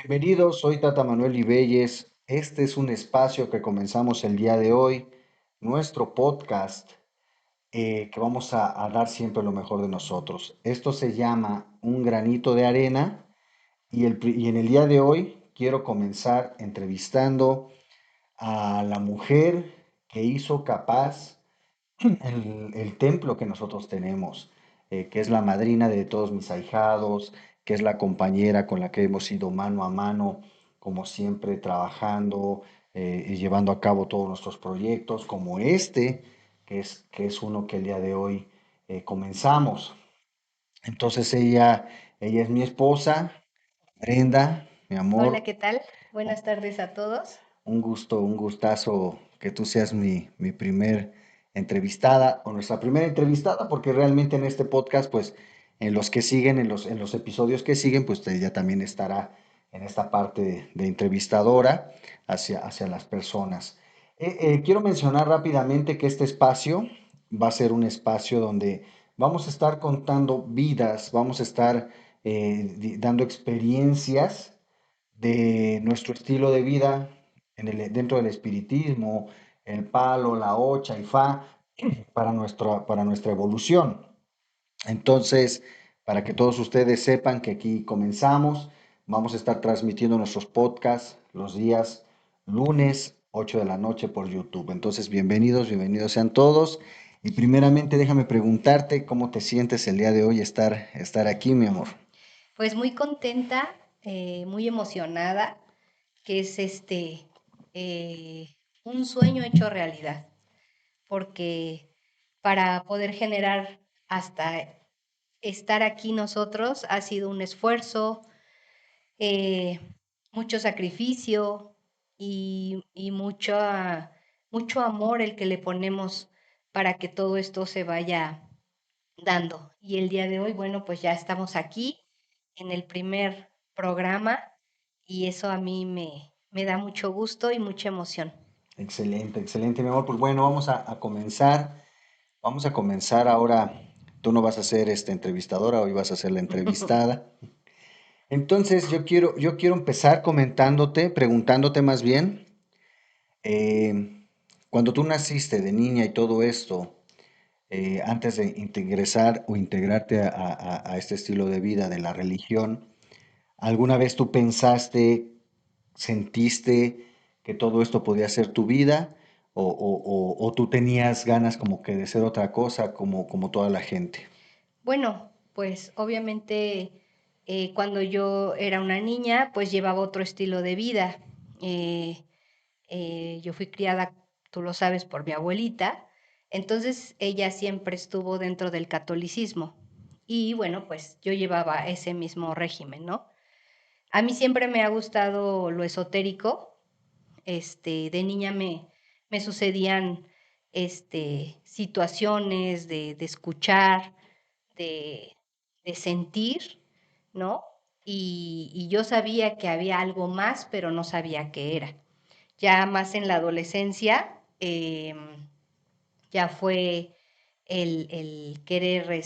Bienvenidos, soy Tata Manuel Ibelles. Este es un espacio que comenzamos el día de hoy, nuestro podcast, que vamos a dar siempre lo mejor de nosotros. Esto se llama Un granito de arena y en el día de hoy quiero comenzar entrevistando a la mujer que hizo capaz el templo que nosotros tenemos, que es la madrina de todos mis ahijados, que es la compañera con la que hemos ido mano a mano, como siempre, trabajando y llevando a cabo todos nuestros proyectos, como este, que es uno que el día de hoy comenzamos. Entonces ella es mi esposa, Brenda, mi Hola, amor. ¿qué tal? Buenas tardes a todos. Un gusto, un gustazo que tú seas mi primer entrevistada o nuestra primera entrevistada, porque realmente en este podcast, pues en los que siguen, en los episodios que siguen, pues ella también estará en esta parte de entrevistadora hacia las personas. Quiero mencionar rápidamente que este espacio va a ser un espacio donde vamos a estar contando vidas, vamos a estar dando experiencias de nuestro estilo de vida dentro del espiritismo, el palo, la hocha y fa, para nuestra evolución. Entonces, para que todos ustedes sepan que aquí comenzamos, vamos a estar transmitiendo nuestros podcasts los días lunes, 8 de la noche por YouTube. Entonces, bienvenidos sean todos. Y primeramente, déjame preguntarte cómo te sientes el día de hoy estar aquí, mi amor. Pues muy contenta, muy emocionada, que es un sueño hecho realidad, porque para poder generar hasta estar aquí nosotros ha sido un esfuerzo, eh, mucho sacrificio y mucho amor el que le ponemos para que todo esto se vaya dando. Y el día de hoy, bueno, pues ya estamos aquí en el primer programa y eso a mí me da mucho gusto y mucha emoción. Excelente, excelente, mi amor. Pues bueno, vamos a comenzar. Vamos a comenzar ahora. Tú no vas a ser esta entrevistadora, hoy vas a ser la entrevistada. Entonces, yo quiero empezar comentándote, preguntándote más bien, cuando tú naciste de niña y todo esto, antes de ingresar o integrarte a este estilo de vida de la religión, ¿alguna vez tú pensaste, sentiste que todo esto podía ser tu vida? ¿O tú tenías ganas como que de ser otra cosa, como toda la gente? Bueno, pues obviamente cuando yo era una niña, pues llevaba otro estilo de vida. Eh, yo fui criada, tú lo sabes, por mi abuelita, entonces ella siempre estuvo dentro del catolicismo y bueno, pues yo llevaba ese mismo régimen, ¿no? A mí siempre me ha gustado lo esotérico. De niña me sucedían situaciones de escuchar, de, de sentir, ¿no? Y yo sabía que había algo más, pero no sabía qué era. Ya más en la adolescencia, ya fue el querer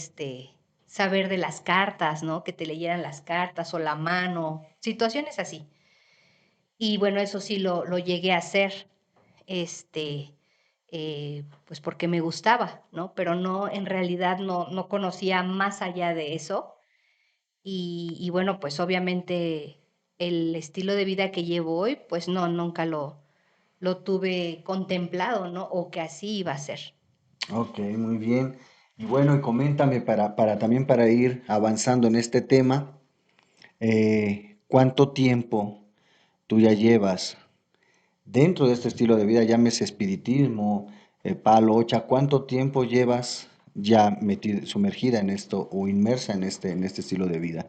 saber de las cartas, ¿no? Que te leyeran las cartas o la mano, situaciones así. Y bueno, eso sí lo llegué a hacer, este, pues porque me gustaba, ¿no? Pero no, en realidad no conocía más allá de eso. Y bueno, pues obviamente el estilo de vida que llevo hoy, pues no, nunca lo tuve contemplado, ¿no? O que así iba a ser. Ok, muy bien. Y bueno, y coméntame también para ir avanzando en este tema, ¿cuánto tiempo tú ya llevas dentro de este estilo de vida, llámese espiritismo, palo, ocha? ¿Cuánto tiempo llevas ya sumergida en esto o inmersa en este estilo de vida?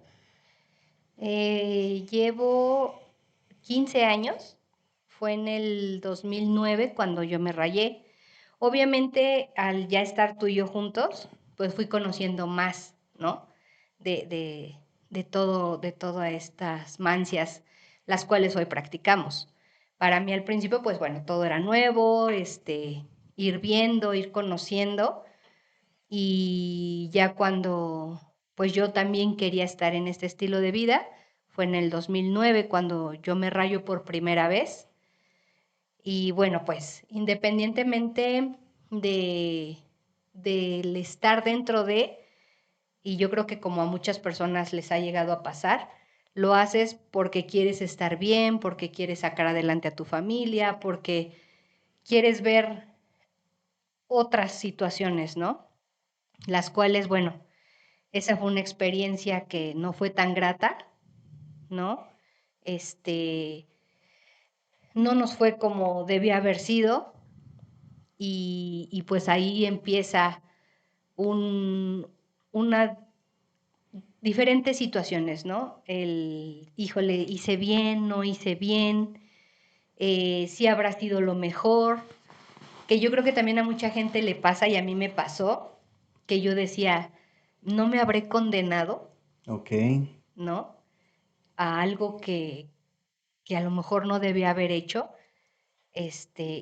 Llevo 15 años, fue en el 2009 cuando yo me rayé. Obviamente, al ya estar tú y yo juntos, pues fui conociendo más, ¿no? De, de, de todas estas mancias, las cuales hoy practicamos. Para mí al principio, pues bueno, todo era nuevo, ir viendo, ir conociendo, y ya cuando pues yo también quería estar en este estilo de vida, fue en el 2009 cuando yo me rayo por primera vez. Y bueno, pues independientemente de del estar dentro de, y yo creo que como a muchas personas les ha llegado a pasar, lo haces porque quieres estar bien, porque quieres sacar adelante a tu familia, porque quieres ver otras situaciones, ¿no? Las cuales, bueno, esa fue una experiencia que no fue tan grata, ¿no? Este, no nos fue como debía haber sido y pues ahí empieza un, una diferentes situaciones, ¿no? El, híjole, hice bien, no hice bien, sí habrá sido lo mejor, que yo creo que también a mucha gente le pasa y a mí me pasó, que yo decía, no me habré condenado, Ok, ¿no? A algo que a lo mejor no debía haber hecho,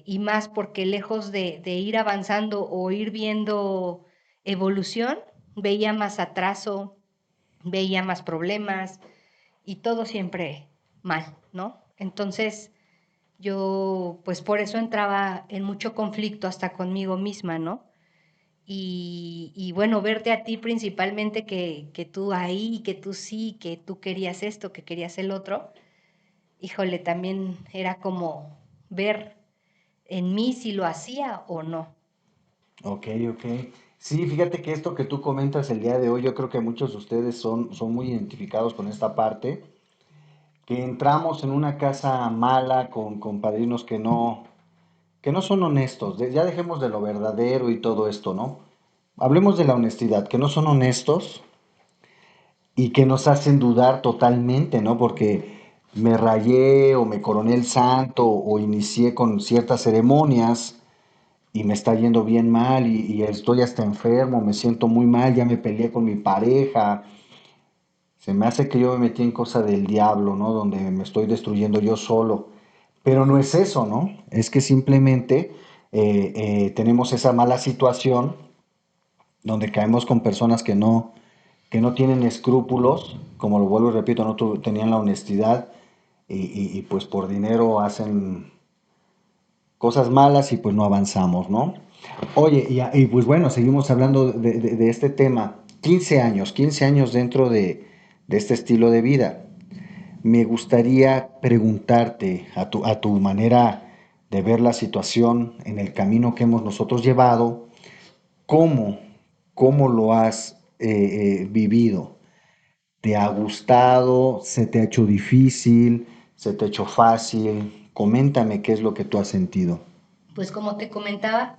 y más porque lejos de ir avanzando o ir viendo evolución, veía más atraso, veía más problemas y todo siempre mal, ¿no? Entonces yo pues por eso entraba en mucho conflicto hasta conmigo misma, ¿no? Y bueno, verte a ti principalmente que tú ahí, que tú sí, que tú querías esto, que querías el otro, híjole, también era como ver en mí si lo hacía o no. ok, ok. Sí, fíjate que esto que tú comentas el día de hoy, yo creo que muchos de ustedes son muy identificados con esta parte, que entramos en una casa mala con padrinos que no son honestos. Ya dejemos de lo verdadero y todo esto, ¿no? Hablemos de la honestidad, que no son honestos y que nos hacen dudar totalmente, ¿no? Porque me rayé o me coroné el santo o inicié con ciertas ceremonias y me está yendo bien mal y estoy hasta enfermo, me siento muy mal, ya me peleé con mi pareja. Se me hace que yo me metí en cosa del diablo, ¿no? Donde me estoy destruyendo yo solo. Pero no es eso, ¿no? Es que simplemente tenemos esa mala situación donde caemos con personas que no tienen escrúpulos, como lo vuelvo y repito, no tenían la honestidad y pues por dinero hacen cosas malas y pues no avanzamos, ¿no? Oye, y pues bueno, seguimos hablando de este tema. 15 años dentro de este estilo de vida. Me gustaría preguntarte a tu manera de ver la situación en el camino que hemos nosotros llevado, ¿cómo, cómo lo has vivido? ¿Te ha gustado? ¿Se te ha hecho difícil? ¿Se te ha hecho fácil? Coméntame qué es lo que tú has sentido. Pues como te comentaba,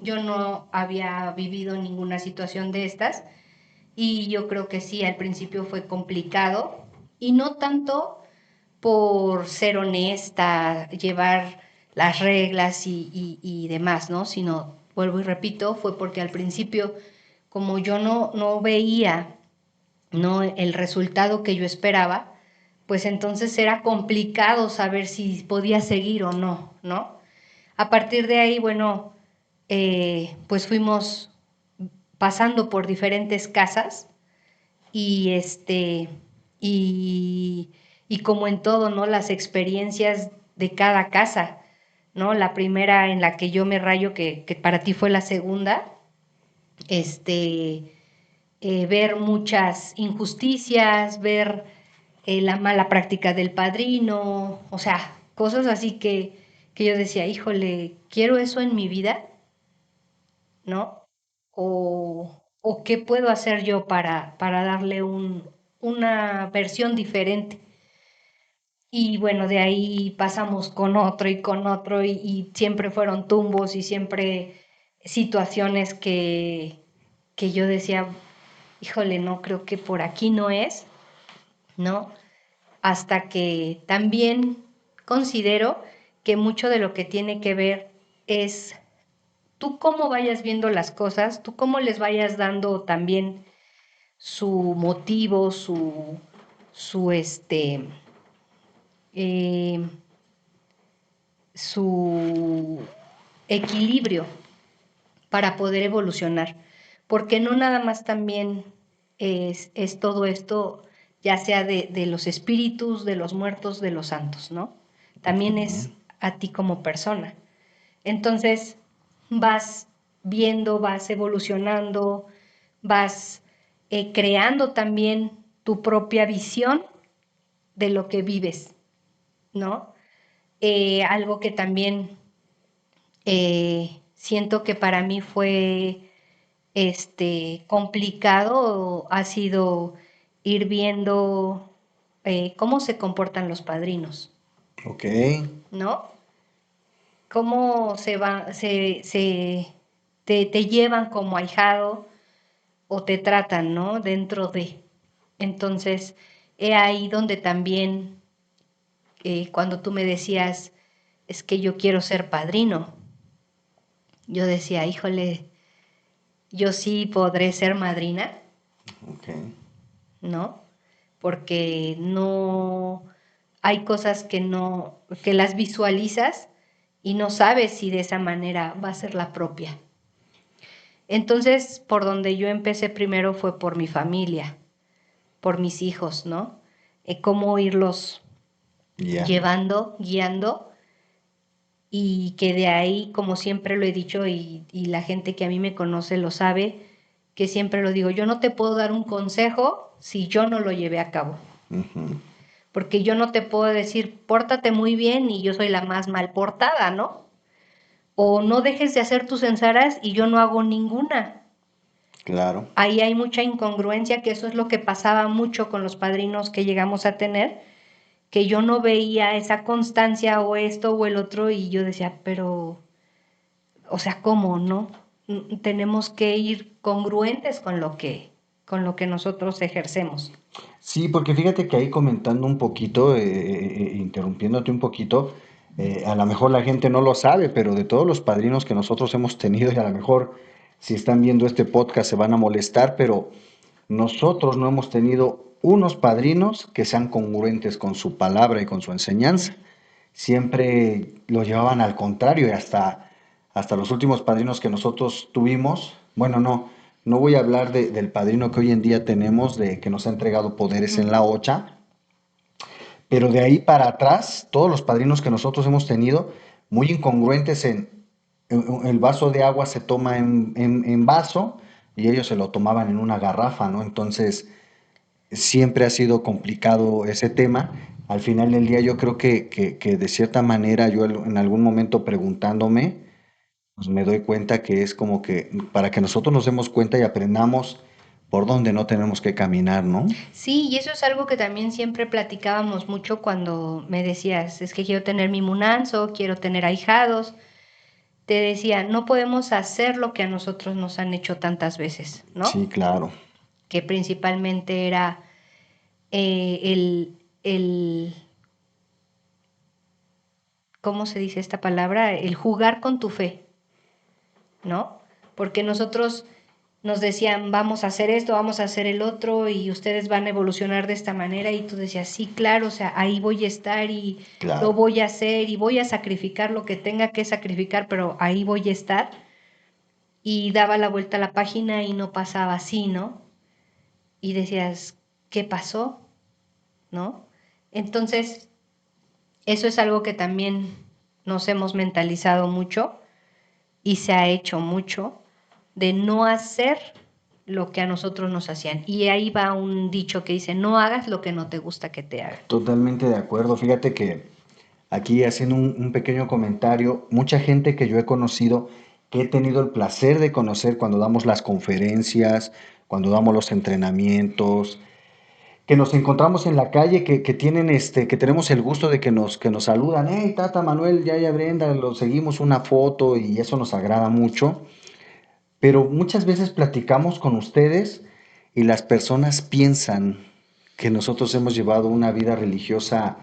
yo no había vivido ninguna situación de estas y yo creo que sí, al principio fue complicado y no tanto por ser honesta, llevar las reglas y demás, ¿no? Sino, vuelvo y repito, fue porque al principio, como yo no veía, ¿no? El resultado que yo esperaba, pues entonces era complicado saber si podía seguir o no, ¿no? A partir de ahí, bueno, pues fuimos pasando por diferentes casas y y, y como en todo, ¿no? Las experiencias de cada casa, ¿no? La primera en la que yo me rayo, que para ti fue la segunda, este, ver muchas injusticias, ver la mala práctica del padrino, o sea, cosas así que yo decía, híjole, quiero eso en mi vida, ¿no? O qué puedo hacer yo para darle una versión diferente. Y bueno, de ahí pasamos con otro y siempre fueron tumbos y siempre situaciones que yo decía, híjole, no creo que por aquí no es, ¿no? Hasta que también considero que mucho de lo que tiene que ver es tú cómo vayas viendo las cosas, tú cómo les vayas dando también su motivo, su eh, su equilibrio para poder evolucionar. Porque no nada más también es todo esto ya sea de los espíritus, de los muertos, de los santos, ¿no? También Ok. es a ti como persona. Entonces vas viendo, vas evolucionando, vas creando también tu propia visión de lo que vives, ¿no? Algo que también siento que para mí fue complicado ha sido ir viendo cómo se comportan los padrinos, Ok. ¿no? Cómo te llevan como ahijado o te tratan, ¿no? Dentro de. Entonces, he ahí donde también, cuando tú me decías, es que yo quiero ser padrino, yo decía, híjole, yo sí podré ser madrina, Ok. ¿no? Porque no hay cosas que no, que las visualizas y no sabes si de esa manera va a ser la propia. Entonces, por donde yo empecé primero fue por mi familia, por mis hijos, ¿no? Cómo irlos Ya. llevando, guiando, y que de ahí, como siempre lo he dicho, y la gente que a mí me conoce lo sabe, que siempre lo digo, yo no te puedo dar un consejo si yo no lo llevé a cabo. Ujú. Porque yo no te puedo decir, pórtate muy bien y yo soy la más mal portada, ¿no? O no dejes de hacer tus ensaras y yo no hago ninguna. Claro. Ahí hay mucha incongruencia, que eso es lo que pasaba mucho con los padrinos que llegamos a tener, que yo no veía esa constancia o esto o el otro y yo decía, pero, o sea, ¿cómo, no? Tenemos que ir congruentes con lo que nosotros ejercemos. Sí, porque fíjate que ahí comentando un poquito, interrumpiéndote un poquito, a lo mejor la gente no lo sabe, pero de todos los padrinos que nosotros hemos tenido, y a lo mejor si están viendo este podcast se van a molestar, pero nosotros no hemos tenido unos padrinos que sean congruentes con su palabra y con su enseñanza. Siempre lo llevaban al contrario y hasta los últimos padrinos que nosotros tuvimos, bueno, no voy a hablar del padrino que hoy en día tenemos, de que nos ha entregado poderes en la Ujú. OCHA, pero de ahí para atrás, todos los padrinos que nosotros hemos tenido, muy incongruentes en el vaso de agua se toma en vaso y ellos se lo tomaban en una garrafa, ¿no? Entonces, siempre ha sido complicado ese tema. Al final del día yo creo que de cierta manera yo en algún momento preguntándome, pues me doy cuenta que es como que para que nosotros nos demos cuenta y aprendamos por dónde no tenemos que caminar, ¿no? Sí, y eso es algo que también siempre platicábamos mucho cuando me decías, es que quiero tener mi munanzo, quiero tener ahijados. Te decía, no podemos hacer lo que a nosotros nos han hecho tantas veces, Sí, ¿no? claro. Que principalmente era el, ¿cómo se dice esta palabra? El jugar con tu fe, ¿no? Porque nosotros nos decían, vamos a hacer esto, vamos a hacer el otro, y ustedes van a evolucionar de esta manera, y tú decías, sí, claro, o sea, ahí voy a estar y lo Claro. voy a hacer y voy a sacrificar lo que tenga que sacrificar, pero ahí voy a estar. Y daba la vuelta a la página y no pasaba así, ¿no? Y decías, ¿qué pasó? ¿No? Entonces, eso es algo que también nos hemos mentalizado mucho y se ha hecho mucho de no hacer lo que a nosotros nos hacían. Y ahí va un dicho que dice, no hagas lo que no te gusta que te hagan. Totalmente de acuerdo. Fíjate que aquí haciendo un pequeño comentario, mucha gente que yo he conocido, que he tenido el placer de conocer cuando damos las conferencias, cuando damos los entrenamientos, que nos encontramos en la calle, que tienen que tenemos el gusto de que nos saludan, hey, Tata Manuel, ya Brenda, lo seguimos una foto y eso nos agrada mucho. Pero muchas veces platicamos con ustedes y las personas piensan que nosotros hemos llevado una vida religiosa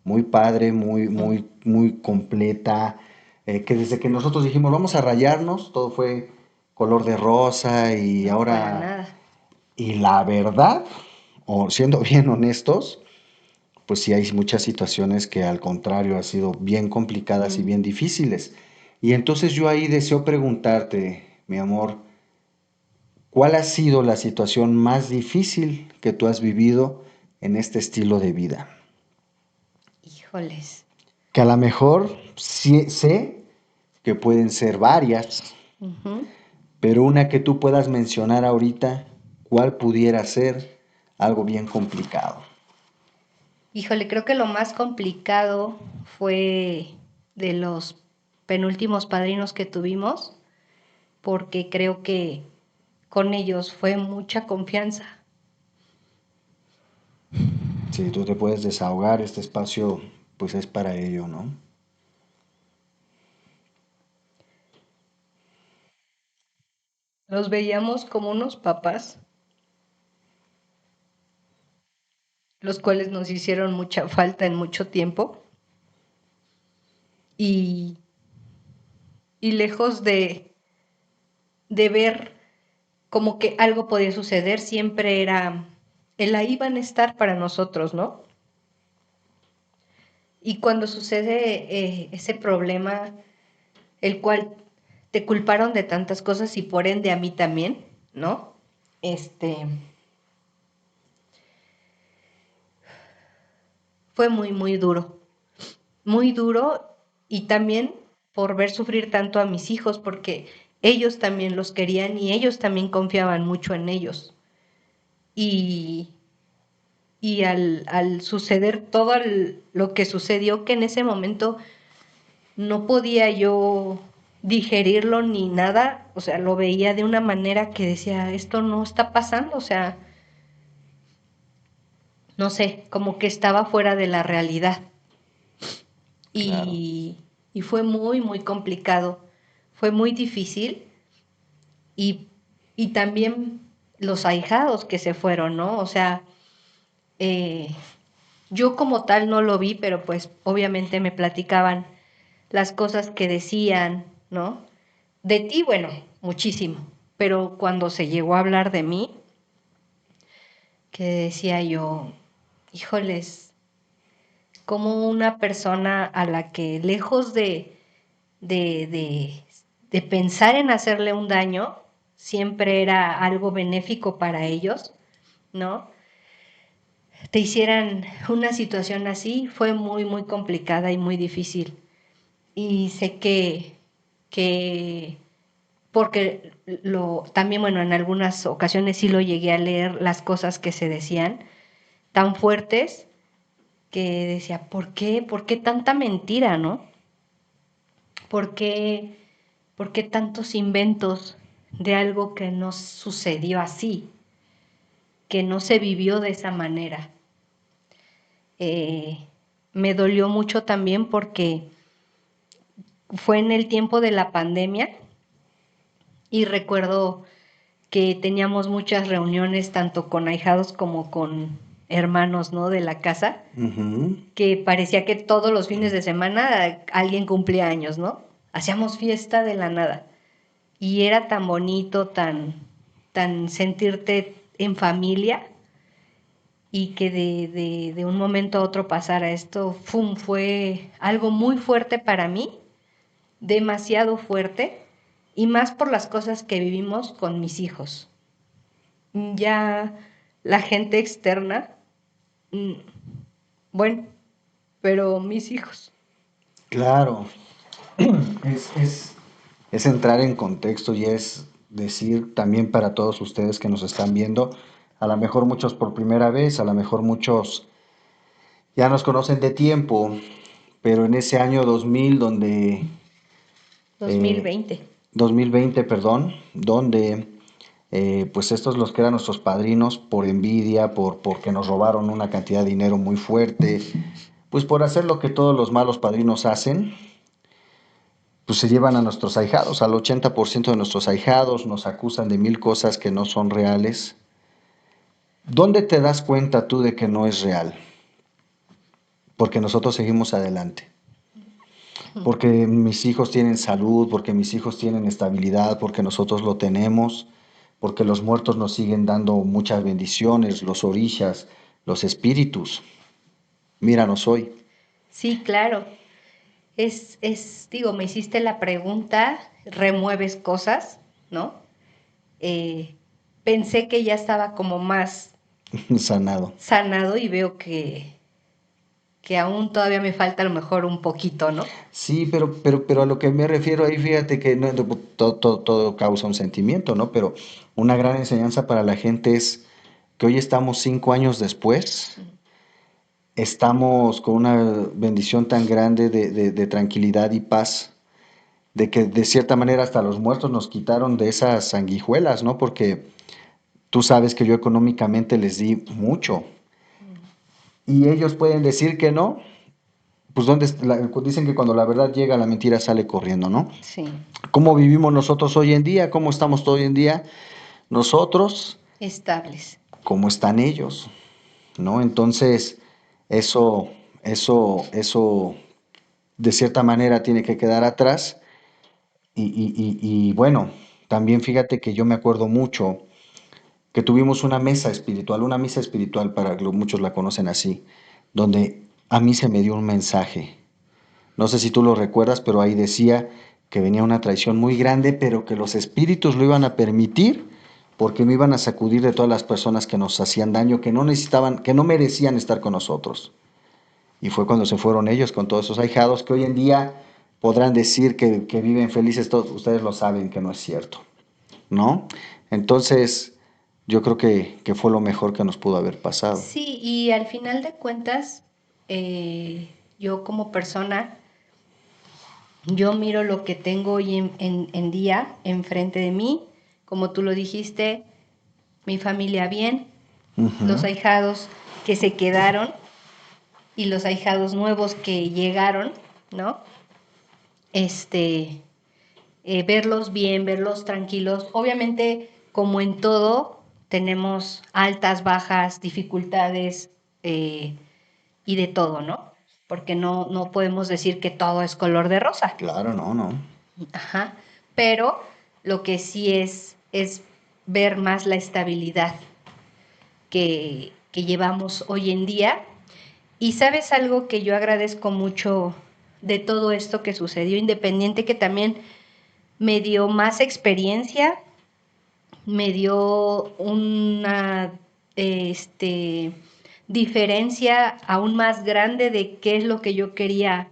muy padre, muy, Mm, muy, muy completa, que desde que nosotros dijimos vamos a rayarnos, todo fue color de rosa y no, para ahora, nada. y la verdad, o siendo bien honestos, pues sí hay muchas situaciones que al contrario han sido bien complicadas y Mm. bien difíciles. Y entonces yo ahí deseo preguntarte, mi amor, ¿cuál ha sido la situación más difícil que tú has vivido en este estilo de vida? Híjoles. Que a lo mejor sí, sé que pueden ser varias, Ujú. pero una que tú puedas mencionar ahorita, ¿cuál pudiera ser algo bien complicado? Híjole, creo que lo más complicado fue de los penúltimos padrinos que tuvimos, porque creo que con ellos fue mucha confianza. Si tú te puedes desahogar, este espacio pues es para ello, ¿no? Los veíamos como unos papás, los cuales nos hicieron mucha falta en mucho tiempo y, y lejos de ver como que algo podía suceder, siempre era el ahí van a estar para nosotros, ¿no? Y cuando sucede ese problema, el cual te culparon de tantas cosas y por ende a mí también, ¿no? Este, fue muy duro y también por ver sufrir tanto a mis hijos, porque ellos también los querían y ellos también confiaban mucho en ellos. Y, y al suceder todo lo que sucedió, que en ese momento no podía yo digerirlo ni nada, o sea, lo veía de una manera que decía, esto no está pasando, o sea, no sé, como que estaba fuera de la realidad. Claro. Y, y fue muy complicado, fue muy difícil y, y también los ahijados que se fueron, ¿no? O sea, eh, yo como tal no lo vi, pero pues obviamente me platicaban las cosas que decían, ¿no? De ti, bueno, muchísimo, pero cuando se llegó a hablar de mí, que decía yo, híjoles, como una persona a la que lejos de, de, de pensar en hacerle un daño, siempre era algo benéfico para ellos, ¿no? Te hicieran una situación así, fue muy complicada y muy difícil. Y sé que porque también, bueno, en algunas ocasiones sí lo llegué a leer, las cosas que se decían, tan fuertes, que decía, ¿por qué? ¿Por qué tanta mentira, no? ¿Por qué, por qué tantos inventos de algo que no sucedió así, que no se vivió de esa manera? Eh, Me dolió mucho también porque fue en el tiempo de la pandemia y recuerdo que teníamos muchas reuniones tanto con ahijados como con hermanos, ¿no? De la casa, Ujú. que parecía que todos los fines de semana alguien cumplía años, ¿no? Hacíamos fiesta de la nada. Y era tan bonito, tan sentirte en familia y que de un momento a otro pasara esto, ¡fum! Fue algo muy fuerte para mí, demasiado fuerte, y más por las cosas que vivimos con mis hijos. Ya la gente externa, mm, bueno, pero mis hijos. Claro, es, es, es entrar en contexto y es decir también para todos ustedes que nos están viendo, a lo mejor muchos por primera vez, a lo mejor muchos ya nos conocen de tiempo, pero en ese año 2000 donde, eh, 2020. 2020, perdón, donde pues estos los que eran nuestros padrinos por envidia, porque nos robaron una cantidad de dinero muy fuerte, pues por hacer lo que todos los malos padrinos hacen, pues se llevan a nuestros ahijados, al 80% de nuestros ahijados, nos acusan de mil cosas que no son reales. ¿Dónde te das cuenta tú de que no es real? Porque nosotros seguimos adelante. Porque mis hijos tienen salud, porque mis hijos tienen estabilidad, porque nosotros lo tenemos, porque los muertos nos siguen dando muchas bendiciones, los orishas, los espíritus. Míranos hoy. Sí, claro. Digo, me hiciste la pregunta, remueves cosas, ¿no? Eh, Pensé que ya estaba como más Sanado. sanado y veo que aún todavía me falta a lo mejor un poquito, ¿no? Sí, pero a lo que me refiero ahí, fíjate que todo causa un sentimiento, ¿no? Pero una gran enseñanza para la gente es que hoy estamos 5 años después, estamos con una bendición tan grande de tranquilidad y paz, de que de cierta manera hasta los muertos nos quitaron de esas sanguijuelas, ¿no? Porque tú sabes que yo económicamente les di mucho y ellos pueden decir que no, pues dicen que cuando la verdad llega la mentira sale corriendo, ¿no? Sí, ¿Cómo vivimos nosotros hoy en día? ¿Cómo estamos hoy en día? Nosotros, estables. ¿cómo están ellos? ¿No? Entonces, eso, eso de cierta manera tiene que quedar atrás. Y bueno, también fíjate que yo me acuerdo mucho que tuvimos una mesa espiritual, una misa espiritual, muchos la conocen así, donde a mí se me dio un mensaje. No sé si tú lo recuerdas, pero ahí decía que venía una traición muy grande, pero que los espíritus lo iban a permitir porque no iban a sacudir de todas las personas que nos hacían daño, que no necesitaban, que no merecían estar con nosotros. Y fue cuando se fueron ellos con todos esos ahijados que hoy en día podrán decir que viven felices, todos ustedes lo saben que no es cierto, ¿no? Entonces, yo creo que fue lo mejor que nos pudo haber pasado. Sí, y al final de cuentas, yo como persona, yo miro lo que tengo hoy en día enfrente de mí, como tú lo dijiste, mi familia bien, los Ujú. ahijados que se quedaron y los ahijados nuevos que llegaron, ¿no? Este, verlos bien, verlos tranquilos. Obviamente, como en todo, tenemos altas, bajas, dificultades y de todo, ¿no? Porque no podemos decir que todo es color de rosa. Claro, no, no. Ajá. Pero lo que sí es ver más la estabilidad que llevamos hoy en día. Y sabes algo que yo agradezco mucho de todo esto que sucedió, independiente que también me dio más experiencia, me dio una diferencia aún más grande de qué es lo que yo quería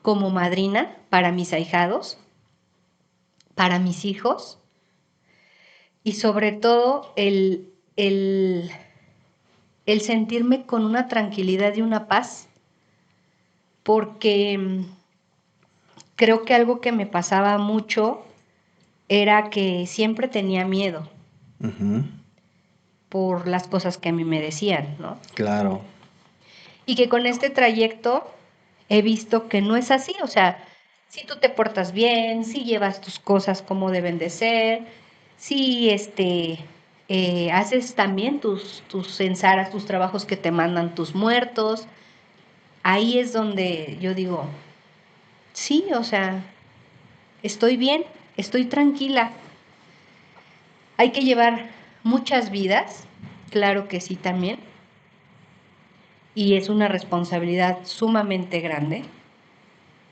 como madrina para mis ahijados, para mis hijos, y sobre todo el sentirme con una tranquilidad y una paz, porque creo que algo que me pasaba mucho era que siempre tenía miedo Ujú. por las cosas que a mí me decían, ¿no? Claro. Y que con este trayecto he visto que no es así, o sea, si tú te portas bien, si llevas tus cosas como deben de ser, si haces también tus ensaras, tus trabajos que te mandan tus muertos, ahí es donde yo digo, sí, o sea, estoy bien, estoy tranquila. Hay que llevar muchas vidas, claro que sí también, y es una responsabilidad sumamente grande,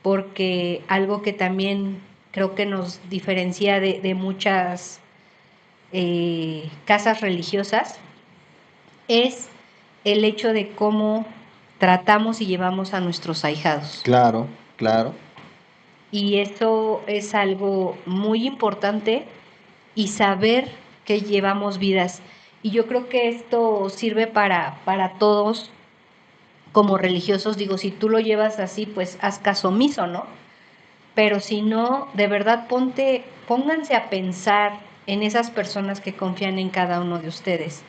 porque algo que también creo que nos diferencia de muchas casas religiosas es el hecho de cómo tratamos y llevamos a nuestros ahijados. Claro, claro. Y eso es algo muy importante y saber que llevamos vidas. Y yo creo que esto sirve para todos como religiosos. Digo, si tú lo llevas así, pues haz caso omiso, ¿no? Pero si no, de verdad pónganse a pensar en esas personas que confían en cada uno de ustedes.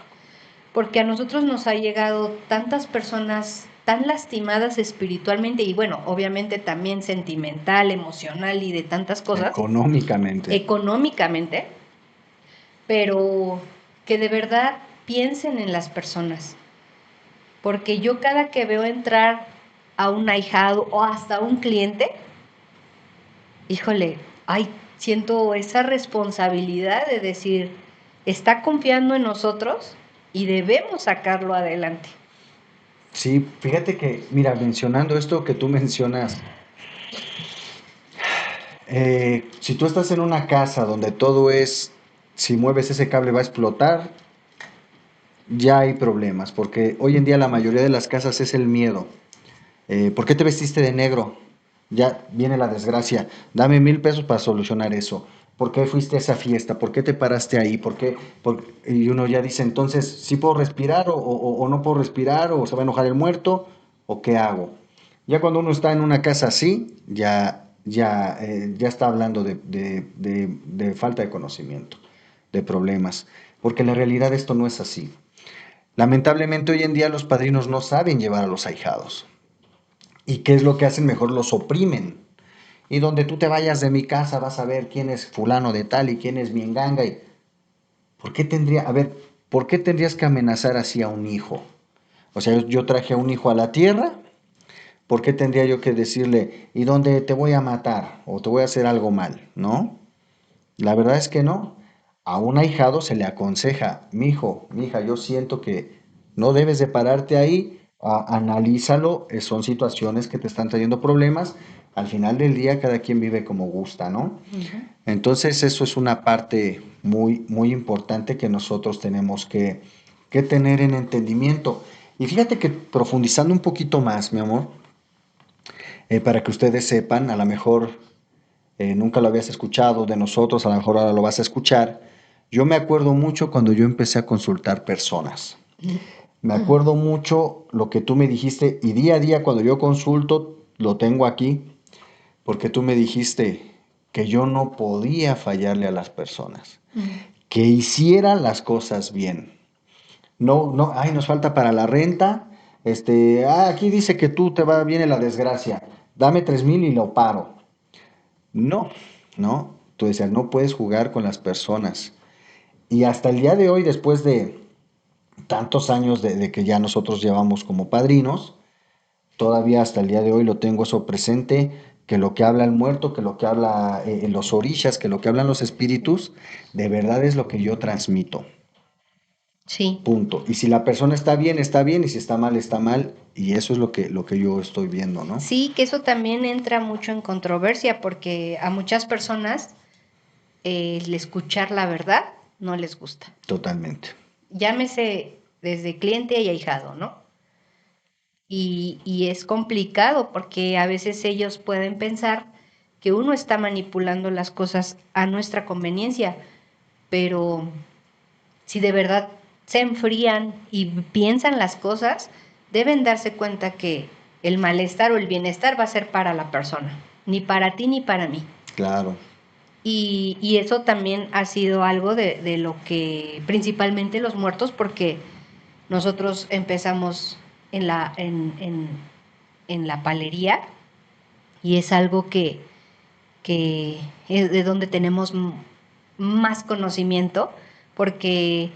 Porque a nosotros nos ha llegado tantas personas tan lastimadas espiritualmente y bueno, obviamente también sentimental, emocional y de tantas cosas, Económicamente. económicamente, pero que de verdad piensen en las personas. Porque yo cada que veo entrar a un ahijado o hasta un cliente, híjole, ay, siento esa responsabilidad de decir, está confiando en nosotros y debemos sacarlo adelante. Sí, fíjate que, mira, mencionando esto que tú mencionas, si tú estás en una casa donde todo es, si mueves ese cable va a explotar, ya hay problemas, porque hoy en día la mayoría de las casas es el miedo. ¿Por qué te vestiste de negro? Ya viene la desgracia. Dame 1,000 pesos para solucionar eso. ¿Por qué fuiste a esa fiesta? ¿Por qué te paraste ahí? ¿Por qué? Y uno ya dice, entonces, ¿sí puedo respirar o no puedo respirar? ¿O se va a enojar el muerto? ¿O qué hago? Ya cuando uno está en una casa así, ya está hablando de falta de conocimiento, de problemas. Porque en la realidad esto no es así. Lamentablemente hoy en día los padrinos no saben llevar a los ahijados. ¿Y qué es lo que hacen? Mejor los oprimen. Y donde tú te vayas de mi casa vas a ver quién es fulano de tal y quién es mi enganga. ¿Por qué tendría, a ver, por qué tendrías que amenazar así a un hijo? O sea, yo traje a un hijo a la tierra, ¿por qué tendría yo que decirle, ¿y dónde te voy a matar? O te voy a hacer algo mal, ¿no? La verdad es que no. A un ahijado se le aconseja, mi hijo, mi hija, yo siento que no debes de pararte ahí, analízalo, son situaciones que te están trayendo problemas. Al final del día cada quien vive como gusta, ¿no? Ujú. Entonces eso es una parte muy, muy importante que nosotros tenemos que tener en entendimiento. Y fíjate que profundizando un poquito más, mi amor, para que ustedes sepan, a lo mejor nunca lo habías escuchado de nosotros, a lo mejor ahora lo vas a escuchar. Yo me acuerdo mucho cuando yo empecé a consultar personas. Me acuerdo mucho lo que tú me dijiste y día a día cuando yo consulto, lo tengo aquí, porque tú me dijiste que yo no podía fallarle a las personas, Ujú. que hiciera las cosas bien. No, no, ay, nos falta para la renta. Aquí dice que tú te va, viene la desgracia. Dame 3,000 y lo paro. No, no, tú decías, no puedes jugar con las personas. Y hasta el día de hoy, después de tantos años de que ya nosotros llevamos como padrinos, todavía hasta el día de hoy lo tengo eso presente, que lo que habla el muerto, que lo que habla los orishas, que lo que hablan los espíritus, de verdad es lo que yo transmito. Sí, Punto. Y si la persona está bien, y si está mal, y eso es lo que yo estoy viendo, ¿no? sí, que eso también entra mucho en controversia porque a muchas personas el escuchar la verdad no les gusta. Totalmente. Llámese desde cliente y ahijado, ¿no? Y es complicado porque a veces ellos pueden pensar que uno está manipulando las cosas a nuestra conveniencia, pero si de verdad se enfrían y piensan las cosas, deben darse cuenta que el malestar o el bienestar va a ser para la persona, ni para ti ni para mí. Claro, Y eso también ha sido algo de lo que principalmente los muertos, porque nosotros empezamos en la palería y es algo que es de donde tenemos más conocimiento, porque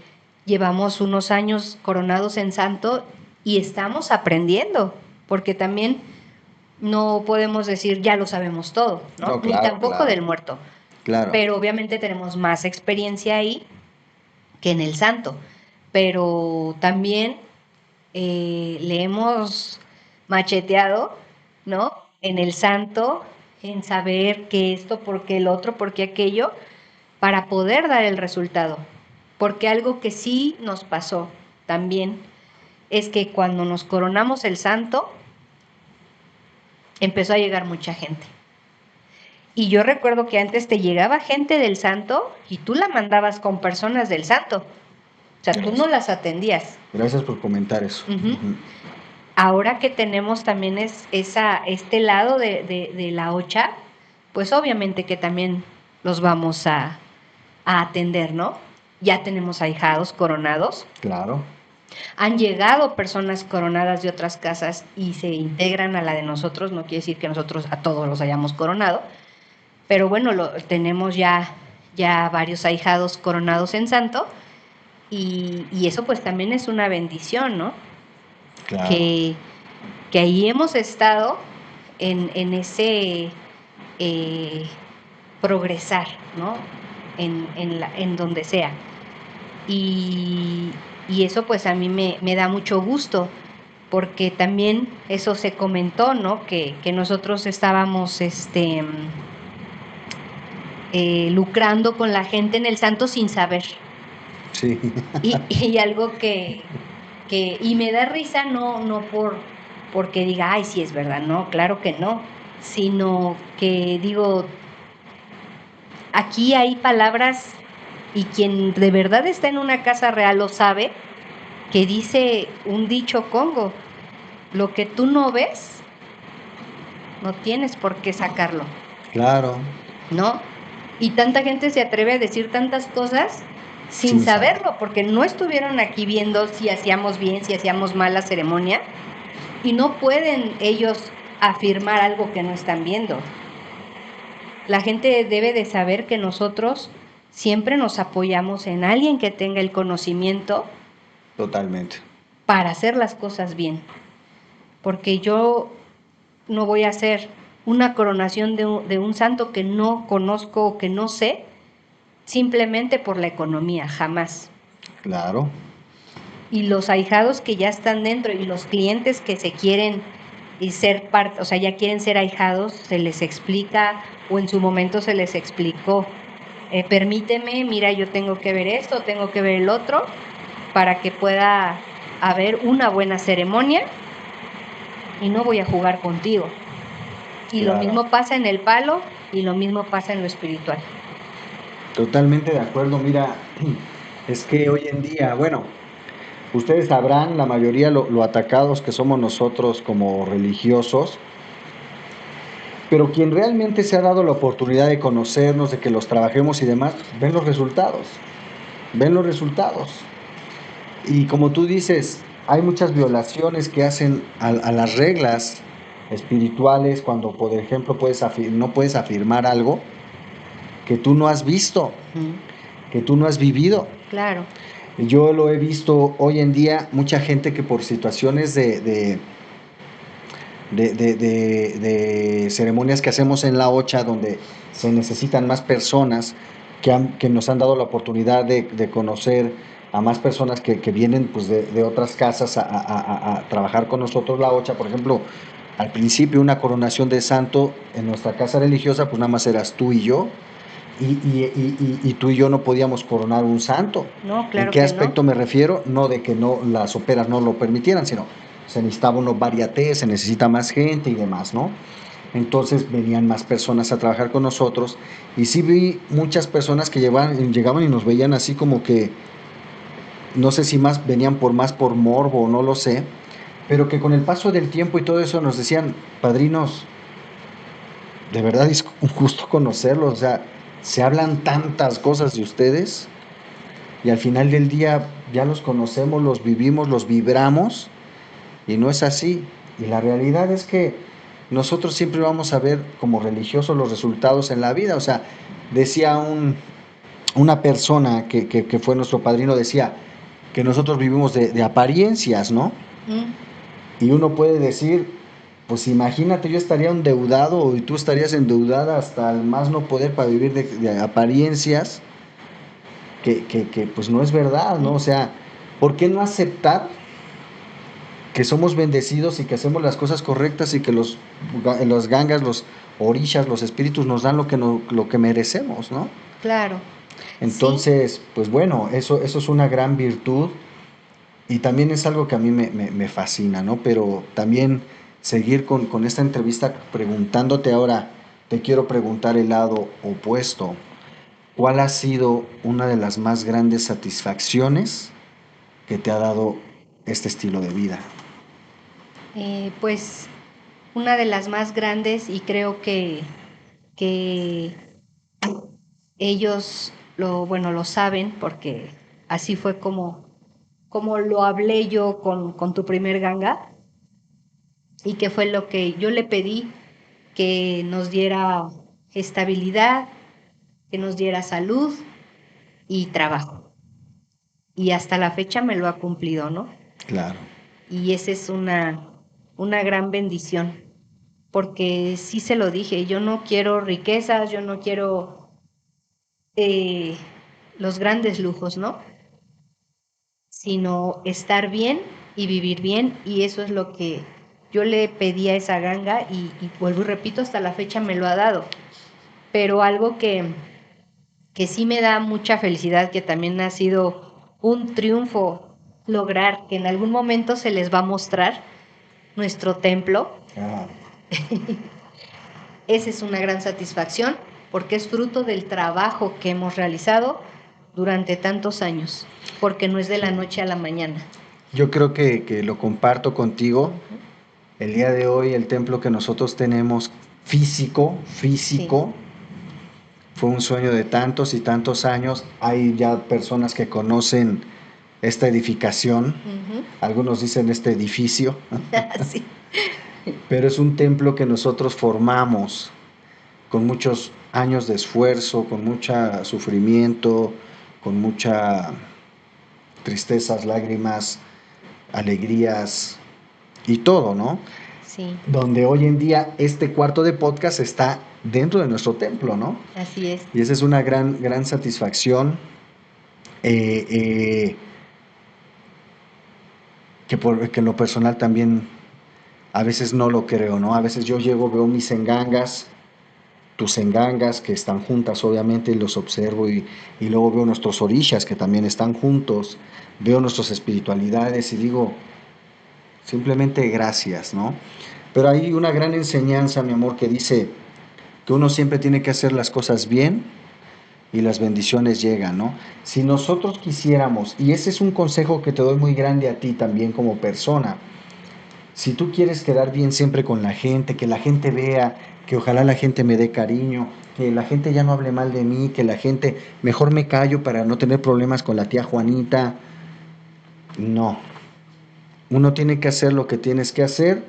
llevamos unos años coronados en santo y estamos aprendiendo, porque también no podemos decir ya lo sabemos todo, ¿no? no, Ni claro, tampoco claro, del muerto, claro. pero obviamente tenemos más experiencia ahí que en el santo, pero también le hemos macheteado, ¿no? En el santo, en saber que esto, porque el otro, porque aquello, para poder dar el resultado. Porque algo que sí nos pasó también es que cuando nos coronamos el santo, empezó a llegar mucha gente. Y yo recuerdo que antes te llegaba gente del santo y tú la mandabas con personas del santo. O sea, tú no Gracias. las atendías. Gracias por comentar eso. Ujú. Ujú. Ahora que tenemos también este lado de la OCHA, pues obviamente que también los vamos a atender, ¿no? Ya tenemos ahijados coronados, Claro, han llegado personas coronadas de otras casas y se integran a la de nosotros, no quiere decir que nosotros a todos los hayamos coronado, pero bueno, tenemos ya varios ahijados coronados en santo y eso pues también es una bendición, ¿no? claro. Que, que ahí hemos estado en ese eh, progresar, ¿no? En donde sea. Y, y eso pues a mí me da mucho gusto, porque también eso se comentó, ¿no? Que nosotros estábamos lucrando con la gente en el santo sin saber. Sí, Y algo y me da risa, no porque diga, ay, sí es verdad, no, claro que no, sino que digo, aquí hay palabras, y quien de verdad está en una casa real lo sabe, que dice un dicho congo: lo que tú no ves, no tienes por qué sacarlo, claro, ¿no? Y tanta gente se atreve a decir tantas cosas sin sin saber. saberlo, porque no estuvieron aquí viendo si hacíamos bien, si hacíamos mal la ceremonia, y no pueden ellos afirmar algo que no están viendo. La gente debe de saber que nosotros siempre nos apoyamos en alguien que tenga el conocimiento Totalmente. para hacer las cosas bien, porque yo no voy a hacer una coronación de un santo que no conozco o que no sé, simplemente por la economía, jamás. Claro, Y los ahijados que ya están dentro y los clientes que se quieren y ser parte, o sea, ya quieren ser ahijados, se les explica, o en su momento se les explicó, permíteme, mira, yo tengo que ver esto, tengo que ver el otro, para que pueda haber una buena ceremonia y no voy a jugar contigo. Y lo claro. mismo pasa en el palo y lo mismo pasa en lo espiritual. Totalmente de acuerdo. Mira, es que hoy en día, bueno, ustedes sabrán, la mayoría lo atacados que somos nosotros como religiosos, pero quien realmente se ha dado la oportunidad de conocernos, de que los trabajemos y demás, ven los resultados, ven los resultados. Y como tú dices, hay muchas violaciones que hacen a las reglas espirituales cuando, por ejemplo, no puedes afirmar algo que tú no has visto, que tú no has vivido. Claro. Yo lo he visto hoy en día, mucha gente que por situaciones de ceremonias que hacemos en la OCHA, donde se necesitan más personas, que nos han dado la oportunidad de conocer a más personas que vienen pues, de otras casas a trabajar con nosotros la OCHA. Por ejemplo, al principio una coronación de santo en nuestra casa religiosa, pues nada más eras tú y yo, y tú y yo no podíamos coronar un santo. No, ¿En claro qué que no. aspecto me refiero? No de que no las operas no lo permitieran, sino se necesitaba uno variate, se necesita más gente y demás, ¿no? Entonces venían más personas a trabajar con nosotros y sí vi muchas personas que llegaban y nos veían así como que, no sé si más venían más por morbo o no lo sé, pero que con el paso del tiempo y todo eso nos decían, padrinos, de verdad es un gusto conocerlos, o sea, se hablan tantas cosas de ustedes y al final del día ya los conocemos, los vivimos, los vibramos y no es así. Y la realidad es que nosotros siempre vamos a ver como religiosos los resultados en la vida. O sea, decía una persona que fue nuestro padrino, decía que nosotros vivimos de apariencias, ¿no? Mm. Y uno puede decir, pues imagínate, yo estaría endeudado y tú estarías endeudada hasta el más no poder para vivir de apariencias, que pues no es verdad, ¿no? O sea, ¿por qué no aceptar que somos bendecidos y que hacemos las cosas correctas y que los gangas, los orishas, los espíritus nos dan lo que merecemos, ¿no? Claro. Sí. Entonces, pues bueno, eso es una gran virtud y también es algo que a mí me fascina, ¿no? Pero también seguir con esta entrevista preguntándote ahora, te quiero preguntar el lado opuesto. ¿Cuál ha sido una de las más grandes satisfacciones que te ha dado este estilo de vida? Pues una de las más grandes, y creo que ellos bueno, lo saben, porque así fue como lo hablé yo con tu primer ganga, y que fue lo que yo le pedí, que nos diera estabilidad, que nos diera salud y trabajo. Y hasta la fecha me lo ha cumplido, ¿no? Claro, Y esa es una gran bendición, porque sí se lo dije, yo no quiero riquezas, yo no quiero eh, los grandes lujos, ¿no? Sino estar bien y vivir bien, y eso es lo que yo le pedí a esa ganga, y vuelvo y repito, hasta la fecha me lo ha dado. Pero algo que sí me da mucha felicidad, que también ha sido un triunfo lograr que en algún momento se les va a mostrar nuestro templo. Ah, Esa es una gran satisfacción porque es fruto del trabajo que hemos realizado durante tantos años, porque no es de la noche a la mañana. yo creo que lo comparto contigo. El día de hoy el templo que nosotros tenemos físico, Sí. fue un sueño de tantos y tantos años. Hay ya personas que conocen esta edificación, Ujú. algunos dicen este edificio, Sí. pero es un templo que nosotros formamos con muchos años de esfuerzo, con mucho sufrimiento, con mucha tristezas, lágrimas, alegrías y todo, ¿no? Sí, Donde hoy en día este cuarto de podcast está dentro de nuestro templo, ¿no? así es. Y esa es una gran satisfacción eh, eh, que en lo personal también a veces no lo creo, ¿no? A veces yo llego, veo mis engangas, tus engangas que están juntas, obviamente, y los observo y luego veo nuestros orishas que también están juntos, veo nuestras espiritualidades y digo, simplemente gracias, ¿no? Pero hay una gran enseñanza, mi amor, que dice que uno siempre tiene que hacer las cosas bien y las bendiciones llegan, ¿no? Si nosotros quisiéramos, y ese es un consejo que te doy muy grande a ti también como persona, si tú quieres quedar bien siempre con la gente, que la gente vea, que ojalá la gente me dé cariño, que la gente ya no hable mal de mí, que la gente, mejor me callo para no tener problemas con la tía Juanita, no. Uno tiene que hacer lo que tienes que hacer,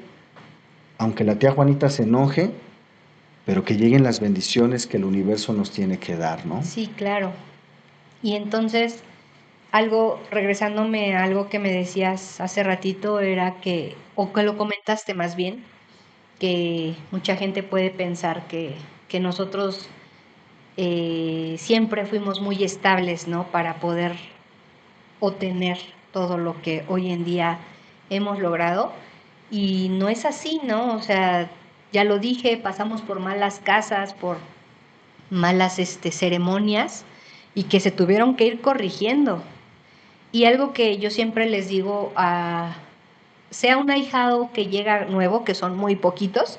aunque la tía Juanita se enoje, pero que lleguen las bendiciones que el universo nos tiene que dar, ¿no? Sí, claro. Y entonces, algo, regresándome a algo que me decías hace ratito, era que, o que lo comentaste más bien, que mucha gente puede pensar que nosotros siempre fuimos muy estables, ¿no? Para poder obtener todo lo que hoy en día hemos logrado. Y no es así, ¿no? O sea, ya lo dije, pasamos por malas casas, por malas ceremonias y que se tuvieron que ir corrigiendo. Y algo que yo siempre les digo sea un ahijado que llega nuevo, que son muy poquitos,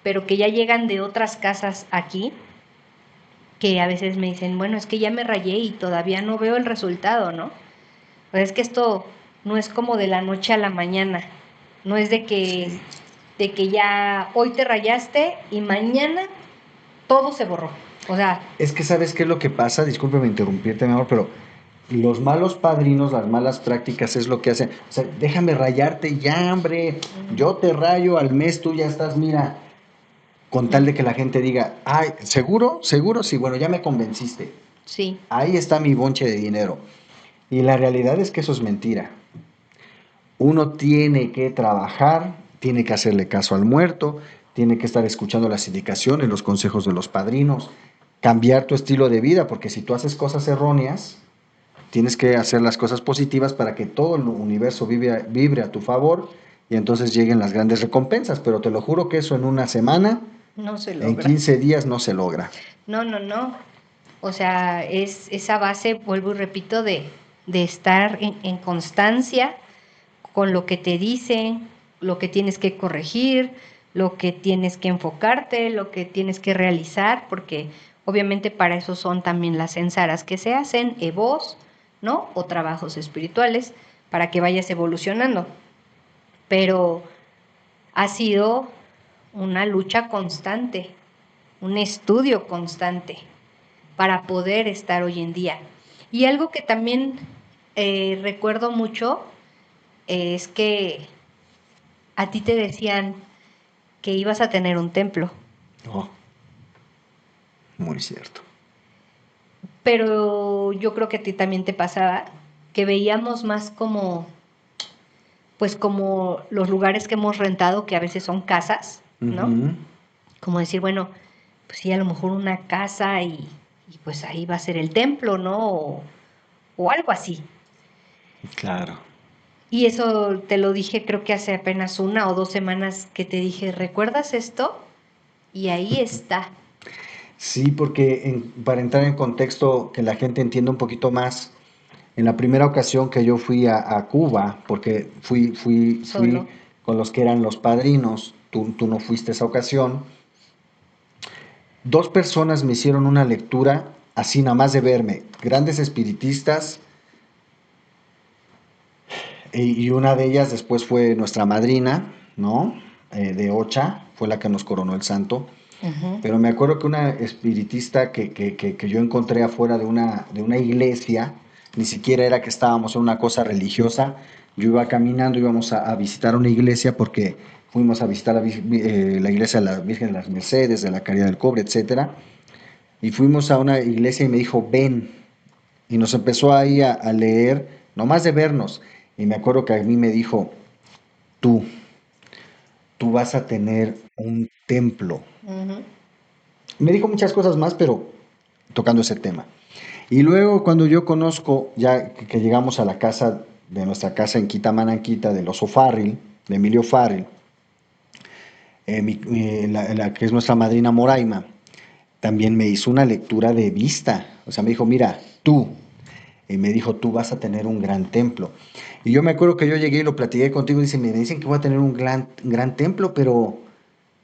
pero que ya llegan de otras casas aquí, que a veces me dicen, bueno, es que ya me rayé y todavía no veo el resultado, ¿no? Pues es que esto no es como de la noche a la mañana, no es Sí. de que ya hoy te rayaste y mañana todo se borró. O sea, Es que sabes qué es lo que pasa, discúlpeme interrumpirte, mi amor, pero los malos padrinos, las malas prácticas es lo que hacen. O sea, déjame rayarte ya, hombre. Yo te rayo al mes, tú ya estás, mira, con tal de que la gente diga, ay, ¿seguro? ¿Seguro? Sí, bueno, ya me convenciste. sí, Ahí está mi bonche de dinero. Y la realidad es que eso es mentira. Uno tiene que trabajar, tiene que hacerle caso al muerto, tiene que estar escuchando las indicaciones, los consejos de los padrinos, cambiar tu estilo de vida, porque si tú haces cosas erróneas, tienes que hacer las cosas positivas para que todo el universo vibre a tu favor y entonces lleguen las grandes recompensas. Pero te lo juro que eso en una semana, no se en logra. 15 días no se logra. No, no, no. O sea, es esa base, vuelvo y repito, de estar en constancia con lo que te dicen, lo que tienes que corregir, lo que tienes que enfocarte, lo que tienes que realizar, porque obviamente para eso son también las ensaras que se hacen, evos, ¿no? O trabajos espirituales, para que vayas evolucionando. Pero ha sido una lucha constante, un estudio constante para poder estar hoy en día. Y algo que también recuerdo mucho es que a ti te decían que ibas a tener un templo, Oh, muy cierto. pero yo creo que a ti también te pasaba que veíamos más como, pues como los lugares que hemos rentado, que a veces son casas, ¿no? Ujú. Como decir, bueno, pues sí, a lo mejor una casa y pues ahí va a ser el templo, ¿no? O algo así. Claro. Y eso te lo dije creo que hace apenas 1 o 2 semanas que te dije, ¿recuerdas esto? Y ahí está. Sí, porque para entrar en contexto, que la gente entienda un poquito más, En la primera ocasión que yo fui a Cuba, porque fui Solo. con los que eran los padrinos, tú no fuiste esa ocasión, dos personas me hicieron una lectura así nada más de verme, grandes espiritistas, y una de ellas después fue nuestra madrina, ¿no? De Ocha, fue la que nos coronó el santo. Ujú. Pero me acuerdo que una espiritista que yo encontré afuera de una iglesia, ni siquiera era que estábamos en una cosa religiosa, yo iba caminando, íbamos a visitar una iglesia porque fuimos a visitar la iglesia de la Virgen de las Mercedes, de la Caridad del Cobre, etcétera, y fuimos a una iglesia y me dijo, ven, y nos empezó ahí a leer, nomás de vernos, y me acuerdo que a mí me dijo, tú, tú vas a tener un templo. Ujú. Me dijo muchas cosas más, pero tocando ese tema. Y luego cuando yo conozco, ya que llegamos a la casa, de nuestra casa en Quitamananquita, del oso Farril, de Emilio Farril, la que es nuestra madrina Moraima, también me hizo una lectura de vista. O sea, me dijo, mira, tú, y me dijo, tú vas a tener un gran templo. Y yo me acuerdo que yo llegué y lo platiqué contigo y dice, me dicen que voy a tener un gran templo, pero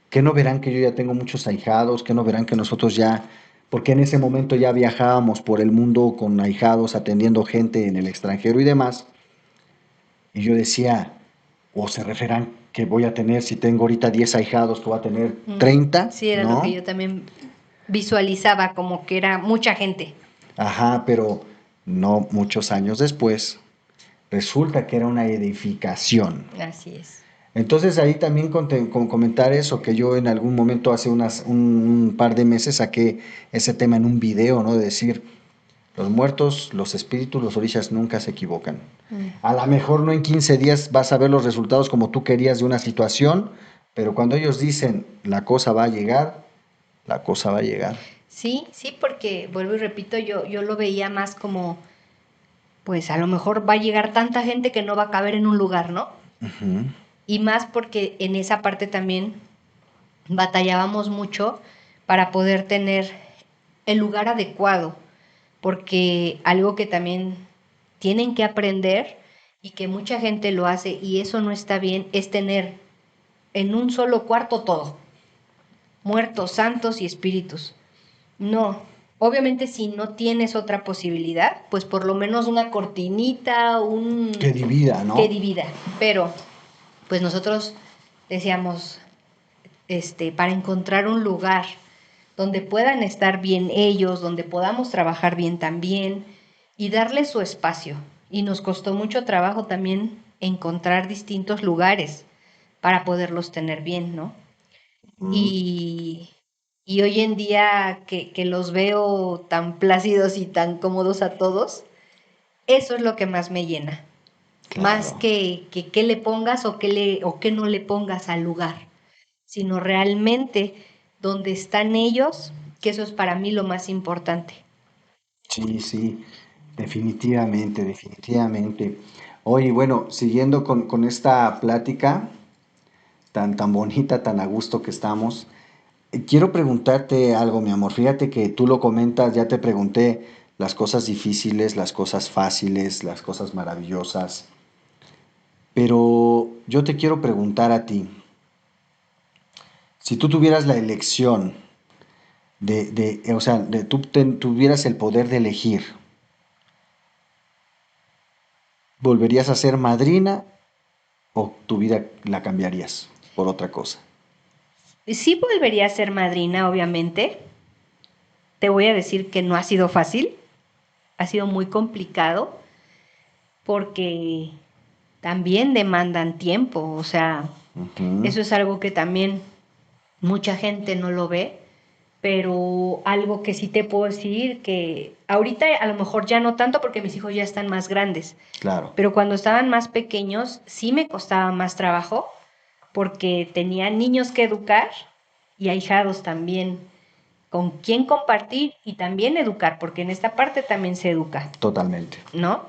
que no verán que yo ya tengo muchos ahijados, que no verán que nosotros ya, porque en ese momento ya viajábamos por el mundo con ahijados, atendiendo gente en el extranjero y demás. Y yo decía, o se referán que voy a tener, si tengo ahorita 10 ahijados, que voy a tener Mm. 30, Sí, era lo que ¿no? yo también visualizaba, como que era mucha gente. Ajá, pero no muchos años después, resulta que era una edificación. Así es. Entonces ahí también con comentar eso, que yo en algún momento hace un par de meses saqué ese tema en un video, ¿no? De decir, los muertos, los espíritus, los orishas nunca se equivocan. Mm. A lo mejor no en 15 días vas a ver los resultados como tú querías de una situación, pero cuando ellos dicen la cosa va a llegar, la cosa va a llegar. Sí, sí, porque vuelvo y repito, yo lo veía más como, pues a lo mejor va a llegar tanta gente que no va a caber en un lugar, ¿no? Ujú. Y más porque en esa parte también batallábamos mucho para poder tener el lugar adecuado, porque algo que también tienen que aprender y que mucha gente lo hace y eso no está bien es tener en un solo cuarto todo, muertos, santos y espíritus. No, obviamente si no tienes otra posibilidad, pues por lo menos una cortinita, Que divida, que ¿no? divida, pero pues nosotros decíamos, para encontrar un lugar donde puedan estar bien ellos, donde podamos trabajar bien también y darles su espacio. Y nos costó mucho trabajo también encontrar distintos lugares para poderlos tener bien, ¿no? Mm, Y, y hoy en día que los veo tan plácidos y tan cómodos a todos, eso es lo que más me llena. Más claro. que le pongas o que no le pongas al lugar, sino realmente donde están ellos, que eso es para mí lo más importante. Sí, sí, definitivamente, definitivamente. Oye, bueno, siguiendo con esta plática tan bonita, tan a gusto que estamos, quiero preguntarte algo, mi amor. Fíjate que tú lo comentas, ya te pregunté las cosas difíciles, las cosas fáciles, las cosas maravillosas, pero yo te quiero preguntar a ti, si tú tuvieras la elección o sea, tuvieras el poder de elegir, ¿volverías a ser madrina o tu vida la cambiarías por otra cosa? Sí volvería a ser madrina, obviamente. Te voy a decir que no ha sido fácil, ha sido muy complicado porque también demandan tiempo, o sea, Ujú. eso es algo que también mucha gente no lo ve, pero algo que sí te puedo decir que ahorita a lo mejor ya no tanto porque mis hijos ya están más grandes, Claro, pero cuando estaban más pequeños sí me costaba más trabajo porque tenía niños que educar y ahijados también con quién compartir y también educar, porque en esta parte también se educa, totalmente. ¿no?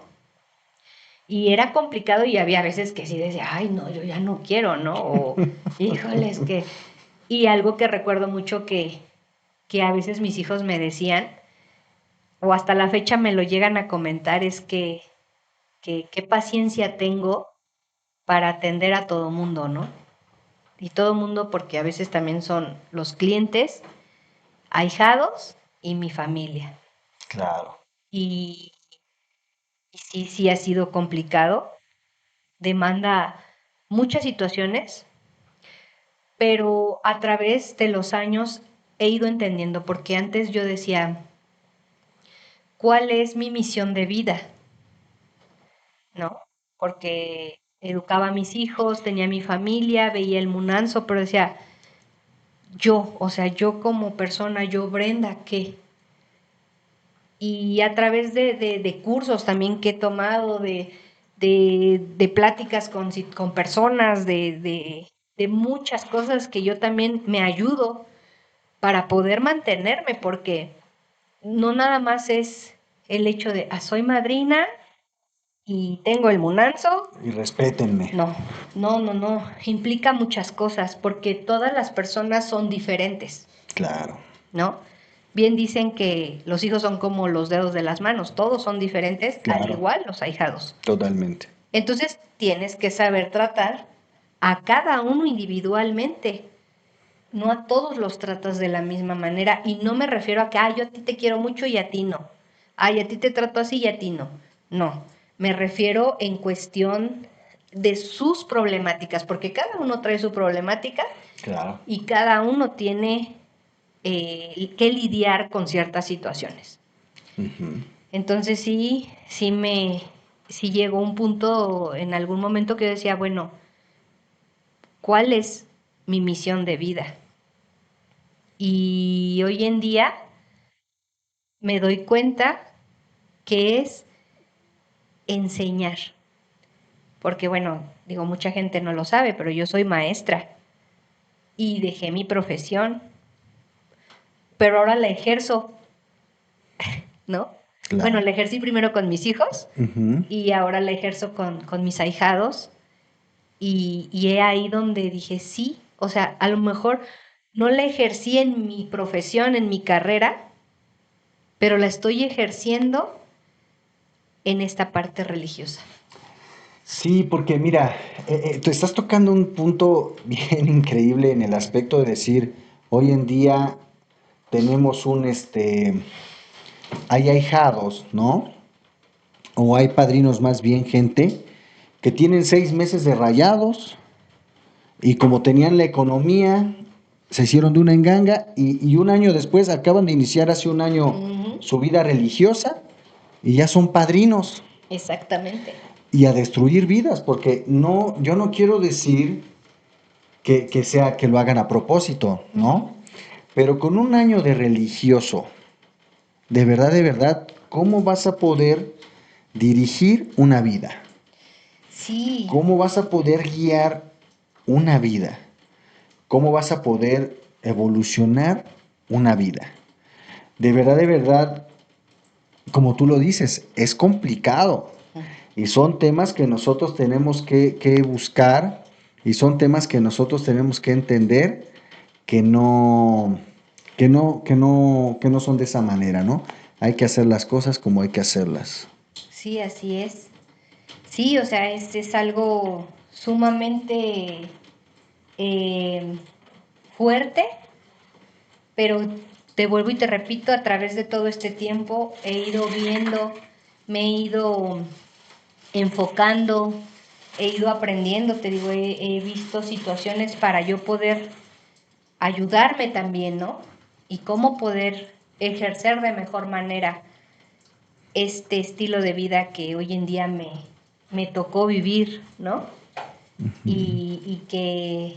Y era complicado y había veces que sí decía, ay, no, yo ya no quiero, ¿no? O, híjoles, que... Y algo que recuerdo mucho que a veces mis hijos me decían, o hasta la fecha me lo llegan a comentar, es que qué paciencia tengo para atender a todo mundo, ¿no? Y todo mundo porque a veces también son los clientes, ahijados y mi familia. Claro. Y, y sí, sí ha sido complicado, demanda muchas situaciones, pero a través de los años he ido entendiendo, porque antes yo decía, ¿cuál es mi misión de vida? ¿No? Porque educaba a mis hijos, tenía mi familia, veía el Munanzo, pero decía, yo, o sea, yo como persona, yo Brenda, ¿qué? Y a través de cursos también que he tomado, de pláticas con personas, de muchas cosas que yo también me ayudo para poder mantenerme, porque no nada más es el hecho de, soy madrina y tengo el Munanzo. Y respétenme. No, no, no, no. Implica muchas cosas porque todas las personas son diferentes, Claro, ¿no? Bien dicen que los hijos son como los dedos de las manos, todos son diferentes, al claro, igual los ahijados. totalmente. Entonces tienes que saber tratar a cada uno individualmente. No a todos los tratas de la misma manera y no me refiero a que, yo a ti te quiero mucho y a ti no. Ay, a ti te trato así y a ti no. No, me refiero en cuestión de sus problemáticas, porque cada uno trae su problemática Claro. y cada uno tiene que lidiar con ciertas situaciones. Ujú. Entonces sí llegó un punto en algún momento que yo decía, bueno, ¿cuál es mi misión de vida? Y hoy en día me doy cuenta que es enseñar. Porque bueno, digo, mucha gente no lo sabe, pero yo soy maestra y dejé mi profesión, pero ahora la ejerzo, ¿no? Bueno, Claro. la ejercí primero con mis hijos Ujú. y ahora la ejerzo con mis ahijados y he ahí donde dije, sí, o sea, a lo mejor no la ejercí en mi profesión, en mi carrera, pero la estoy ejerciendo en esta parte religiosa. Sí, porque mira, tú estás tocando un punto bien increíble en el aspecto de decir, hoy en día tenemos hay ahijados, ¿no? O hay padrinos más bien, gente, que tienen 6 meses de rayados y como tenían la economía, se hicieron de una enganga y un año después acaban de iniciar hace un año Ujú. su vida religiosa y ya son padrinos Exactamente. y a destruir vidas, porque no, yo no quiero decir que sea que lo hagan a propósito, Ujú. ¿no? Pero con un año de religioso, de verdad, ¿cómo vas a poder dirigir una vida? Sí, ¿Cómo vas a poder guiar una vida? ¿Cómo vas a poder evolucionar una vida? De verdad, como tú lo dices, es complicado. Y son temas que nosotros tenemos que buscar y son temas que nosotros tenemos que entender que no son de esa manera, ¿no? Hay que hacer las cosas como hay que hacerlas. sí, así es. Sí, o sea, es algo sumamente eh, fuerte, pero te vuelvo y te repito, a través de todo este tiempo he ido viendo, me he ido enfocando, he ido aprendiendo, te digo, he visto situaciones para yo poder ayudarme también, ¿no? Y cómo poder ejercer de mejor manera este estilo de vida que hoy en día me tocó vivir, ¿no? Y que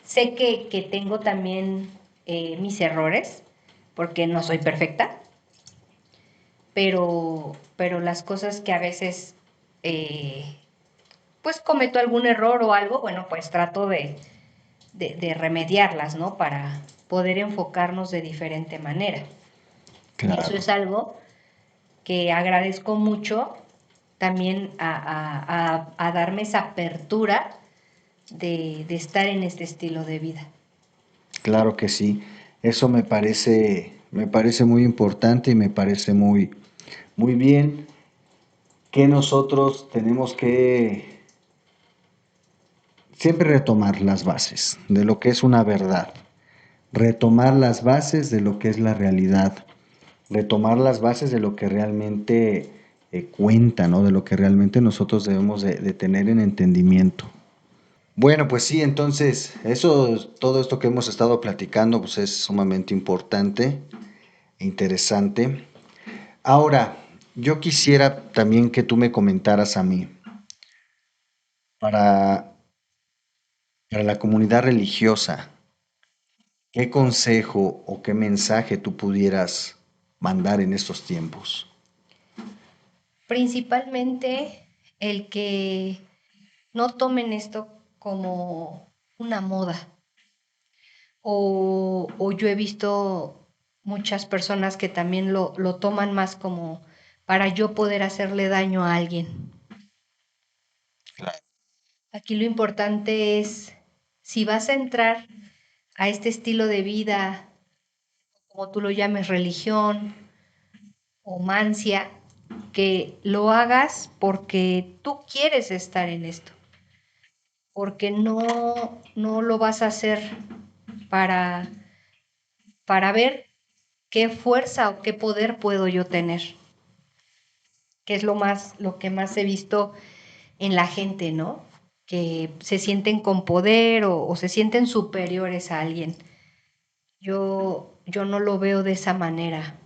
sé que tengo también mis errores, porque no soy perfecta, pero las cosas que a veces pues cometo algún error o algo, bueno, pues trato de remediarlas, ¿no? Para poder enfocarnos de diferente manera. Y eso Claro. es algo que agradezco mucho también a darme esa apertura de estar en este estilo de vida. Claro que sí. Eso me parece muy importante y me parece muy bien. que nosotros tenemos que siempre retomar las bases de lo que es una verdad, retomar las bases de lo que es la realidad, retomar las bases de lo que realmente cuenta, ¿no? De lo que realmente nosotros debemos de tener en entendimiento. Bueno, pues sí, entonces, todo esto que hemos estado platicando, pues es sumamente importante e interesante. Ahora, yo quisiera también que tú me comentaras a mí, para, para la comunidad religiosa, ¿qué consejo o qué mensaje tú pudieras mandar en estos tiempos? Principalmente el que no tomen esto como una moda. O yo he visto muchas personas que también lo toman más como para yo poder hacerle daño a alguien. Aquí lo importante es, si vas a entrar a este estilo de vida, como tú lo llames, religión o mancia, que lo hagas porque tú quieres estar en esto, porque no lo vas a hacer para, para ver qué fuerza o qué poder puedo yo tener, que es lo que más he visto en la gente, ¿no? Que se sienten con poder o se sienten superiores a alguien. Yo no lo veo de esa manera,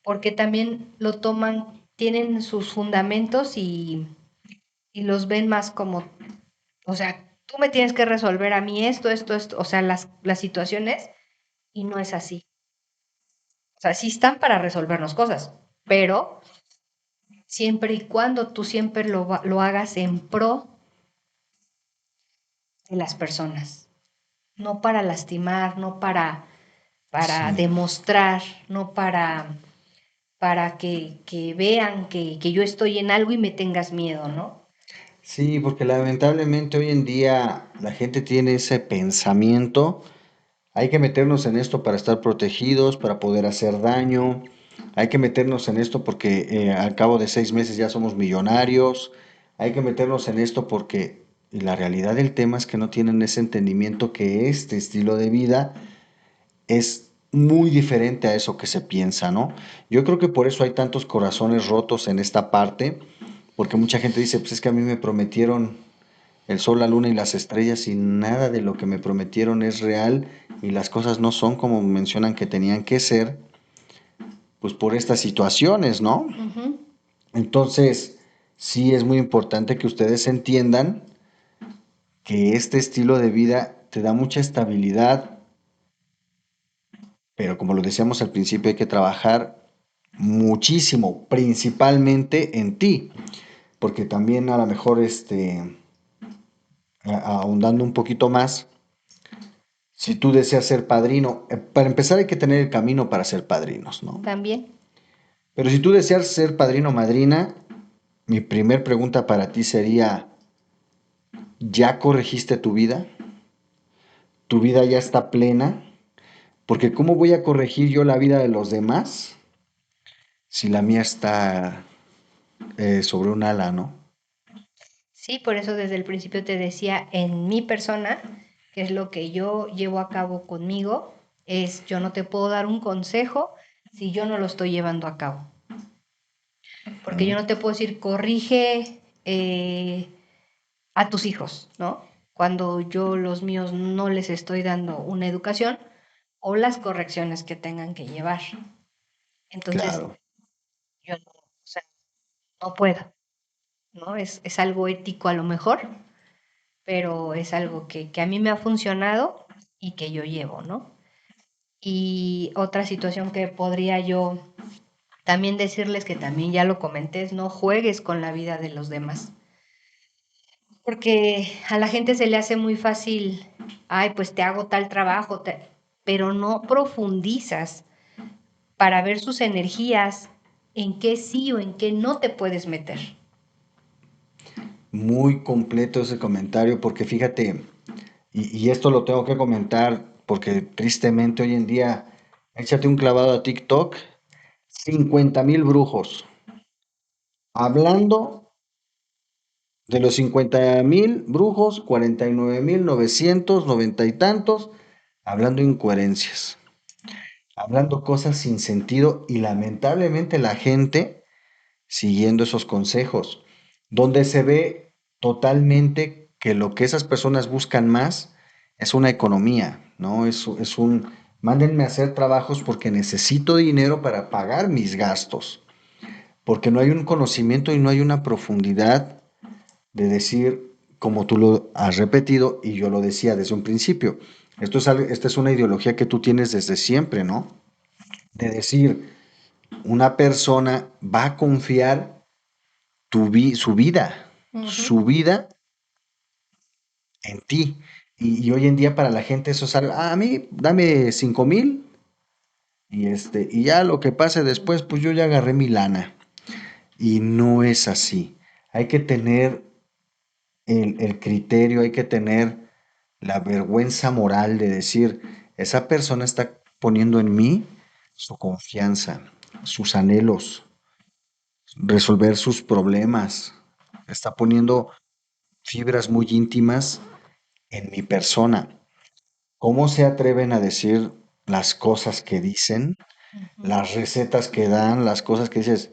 porque también lo toman, tienen sus fundamentos y los ven más como, o sea, tú me tienes que resolver a mí esto, o sea, las situaciones, y no es así. O sea, sí están para resolvernos cosas, pero siempre y cuando tú siempre lo hagas en pro de las personas, no para lastimar, no para Sí. demostrar, no para que vean que yo estoy en algo y me tengas miedo, ¿no? Sí, porque lamentablemente hoy en día la gente tiene ese pensamiento. Hay que meternos en esto para estar protegidos, para poder hacer daño. Hay que meternos en esto porque al cabo de 6 meses ya somos millonarios. Hay que meternos en esto porque y la realidad del tema es que no tienen ese entendimiento que este estilo de vida es muy diferente a eso que se piensa, ¿no? Yo creo que por eso hay tantos corazones rotos en esta parte, porque mucha gente dice, pues es que a mí me prometieron el sol, la luna y las estrellas y nada de lo que me prometieron es real y las cosas no son como mencionan que tenían que ser, pues por estas situaciones, ¿no? Ujú. Entonces, sí es muy importante que ustedes entiendan que este estilo de vida te da mucha estabilidad, pero como lo decíamos al principio, hay que trabajar muchísimo, principalmente en ti, porque también a lo mejor ahondando un poquito más, si tú deseas ser padrino, para empezar hay que tener el camino para ser padrinos, ¿no? También. Pero si tú deseas ser padrino o madrina, mi primer pregunta para ti sería, ¿ya corregiste tu vida? ¿Tu vida ya está plena? Porque ¿cómo voy a corregir yo la vida de los demás si la mía está sobre un ala, ¿no? Sí, por eso desde el principio te decía, en mi persona, que es lo que yo llevo a cabo conmigo, es yo no te puedo dar un consejo si yo no lo estoy llevando a cabo. Porque yo Claro. no te puedo decir, corrige a tus hijos, ¿no? Cuando yo los míos no les estoy dando una educación o las correcciones que tengan que llevar. Entonces, Claro. yo no, o sea, no puedo, ¿no? Es algo ético a lo mejor, pero es algo que a mí me ha funcionado y que yo llevo, ¿no? Y otra situación que podría yo también decirles, que también ya lo comenté, es no juegues con la vida de los demás. Porque a la gente se le hace muy fácil, ay, pues te hago tal trabajo, pero no profundizas para ver sus energías, en qué sí o en qué no te puedes meter. Muy completo ese comentario porque fíjate, y esto lo tengo que comentar porque tristemente hoy en día, échate un clavado a TikTok, 50,000 brujos. hablando de los 50,000 brujos, 49,990 y tantos, hablando incoherencias, hablando cosas sin sentido y lamentablemente la gente siguiendo esos consejos, donde se ve totalmente que lo que esas personas buscan más es una economía, ¿no? Mándenme a hacer trabajos porque necesito dinero para pagar mis gastos, porque no hay un conocimiento y no hay una profundidad de decir, como tú lo has repetido y yo lo decía desde un principio, esta es una ideología que tú tienes desde siempre, ¿no? De decir, una persona va a confiar Ujú. su vida en ti. Y hoy en día para la gente eso es algo, a mí dame 5,000 y ya lo que pase después, pues yo ya agarré mi lana. Y no es así. Hay que tener el criterio, hay que tener la vergüenza moral de decir, esa persona está poniendo en mí su confianza, sus anhelos, resolver sus problemas, está poniendo fibras muy íntimas en mi persona. ¿Cómo se atreven a decir las cosas que dicen, Ujú. las recetas que dan, las cosas que dices?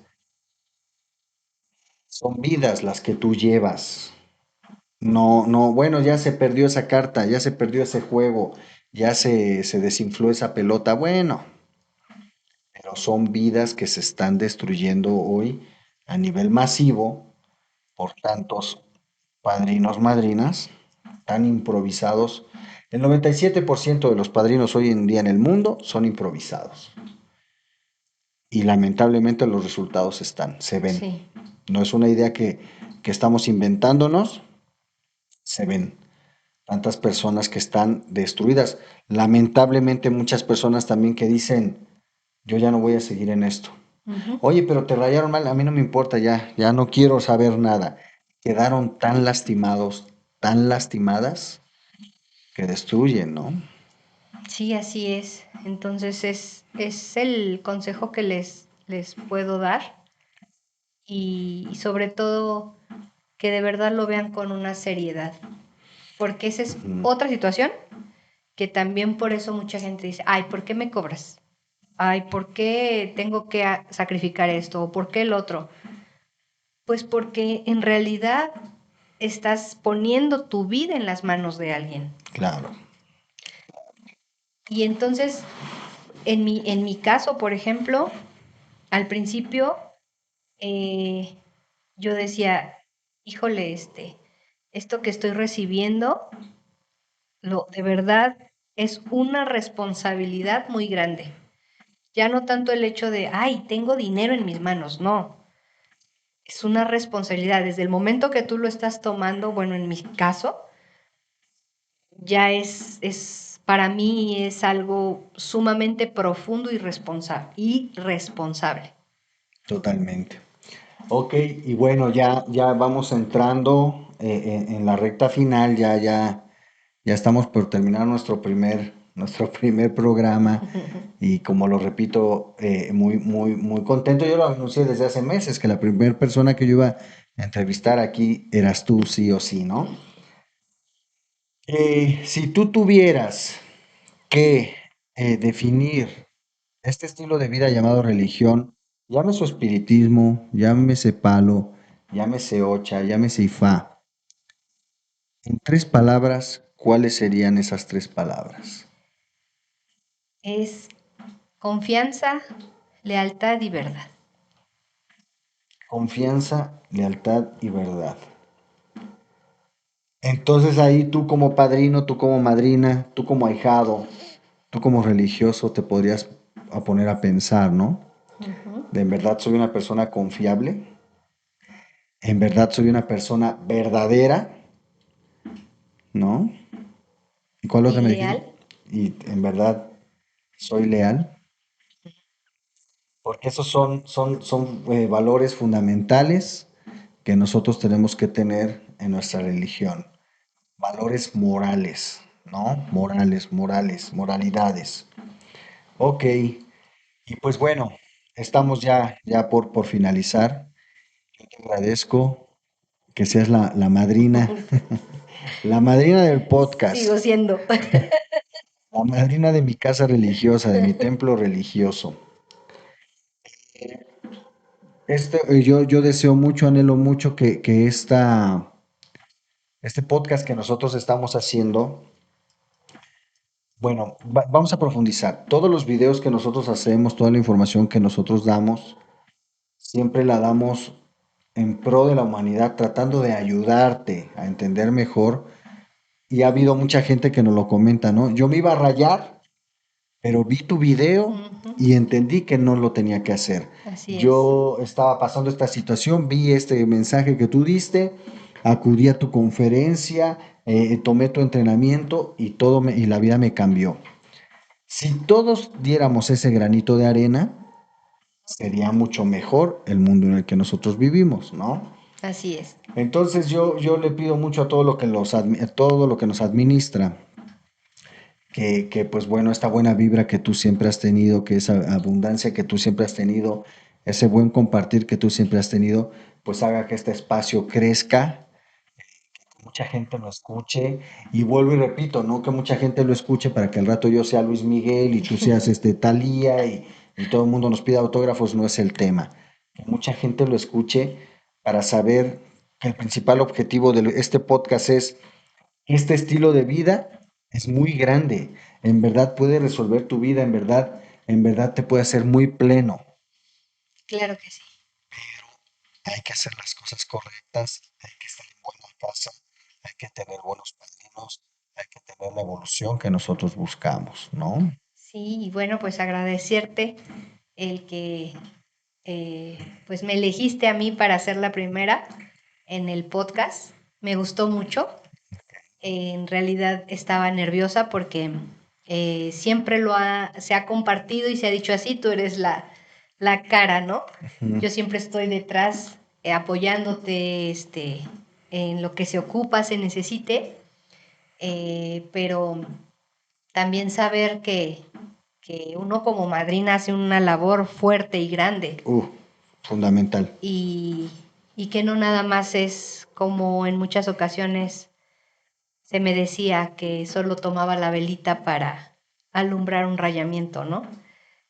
Son vidas las que tú llevas. No, no, bueno, ya se perdió esa carta, ya se perdió ese juego, se desinfló esa pelota. Bueno, pero son vidas que se están destruyendo hoy a nivel masivo por tantos padrinos, madrinas, tan improvisados. El 97% de los padrinos hoy en día en el mundo son improvisados. Y lamentablemente los resultados se ven. Sí, No es una idea que estamos inventándonos, se ven. Tantas personas que están destruidas. Lamentablemente muchas personas también que dicen, yo ya no voy a seguir en esto. ujú. Oye, pero te rayaron mal, a mí no me importa ya, ya no quiero saber nada. Quedaron tan lastimados, tan lastimadas, que destruyen, ¿no? Sí, así es. Entonces es el consejo que les puedo dar y sobre todo que de verdad lo vean con una seriedad, porque esa es Ujú. otra situación que también por eso mucha gente dice, ay, ¿por qué me cobras? Ay, ¿por qué tengo que sacrificar esto? ¿O por qué el otro? Pues porque en realidad estás poniendo tu vida en las manos de alguien. Claro. Y entonces, en mi caso, por ejemplo, al principio eh, yo decía, híjole, esto que estoy recibiendo, de verdad es una responsabilidad muy grande. Ya no tanto el hecho de, ay, tengo dinero en mis manos, no. Es una responsabilidad. Desde el momento que tú lo estás tomando, bueno, en mi caso, ya para mí es algo sumamente profundo y irresponsable. Totalmente. Ok, y bueno, ya vamos entrando en la recta final, ya estamos por terminar nuestro primer programa y como lo repito, muy contento. Yo lo anuncié desde hace meses que la primera persona que yo iba a entrevistar aquí eras tú, sí o sí, ¿no? Si tú tuvieras que definir este estilo de vida llamado religión, llámese espiritismo, llámese palo, llámese ocha, llámese ifá, en tres palabras, ¿cuáles serían esas tres palabras? Es confianza, lealtad y verdad. Confianza, lealtad y verdad. Entonces ahí tú como padrino, tú como madrina, tú como ahijado, tú como religioso te podrías a poner a pensar, ¿no? Ujú. ¿De en verdad soy una persona confiable? ¿En verdad soy una persona verdadera? ¿No? ¿Y cuál otra ¿Y me dijiste? leal? ¿Y en verdad soy leal? Porque esos son valores fundamentales que nosotros tenemos que tener en nuestra religión. Valores morales, ¿no? Morales, moralidades. Ok, y pues bueno, estamos ya por finalizar. Te agradezco que seas la madrina, la madrina del podcast, Sigo siendo. la madrina de mi casa religiosa, de mi templo religioso. Yo deseo mucho, anhelo mucho que este podcast que nosotros estamos haciendo, bueno, vamos a profundizar. Todos los videos que nosotros hacemos, toda la información que nosotros damos, siempre la damos en pro de la humanidad, tratando de ayudarte a entender mejor. Y ha habido mucha gente que nos lo comenta, ¿no? Yo me iba a rayar, pero vi tu video Ujú, y entendí que no lo tenía que hacer. así es. Yo estaba pasando esta situación, vi este mensaje que tú diste, acudí a tu conferencia, tomé tu entrenamiento y y la vida me cambió. Si todos diéramos ese granito de arena, sería mucho mejor el mundo en el que nosotros vivimos, ¿no? Así es. Entonces yo le pido mucho a todo lo que todo lo que nos administra, pues bueno, esta buena vibra que tú siempre has tenido, que esa abundancia que tú siempre has tenido, ese buen compartir que tú siempre has tenido, pues haga que este espacio crezca, que mucha gente lo escuche, y vuelvo y repito, no que mucha gente lo escuche para que al rato yo sea Luis Miguel y tú seas Thalía y todo el mundo nos pida autógrafos, no es el tema. Que mucha gente lo escuche para saber que el principal objetivo de este podcast es este estilo de vida es muy grande. En verdad puede resolver tu vida, en verdad te puede hacer muy pleno. Claro que sí. Hay que hacer las cosas correctas, hay que estar en buena casa, hay que tener buenos padrinos, hay que tener la evolución que nosotros buscamos, ¿no? Sí, y bueno, pues agradecerte el que pues me elegiste a mí para ser la primera en el podcast. Me gustó mucho. En realidad estaba nerviosa porque siempre se ha compartido y se ha dicho así, tú eres la cara, ¿no? Ujú. Yo siempre estoy detrás apoyándote en lo que se ocupa, se necesite, pero también saber que uno como madrina hace una labor fuerte y grande Uh, Fundamental. y, y que no nada más es como en muchas ocasiones se me decía que solo tomaba la velita para alumbrar un rayamiento, ¿no?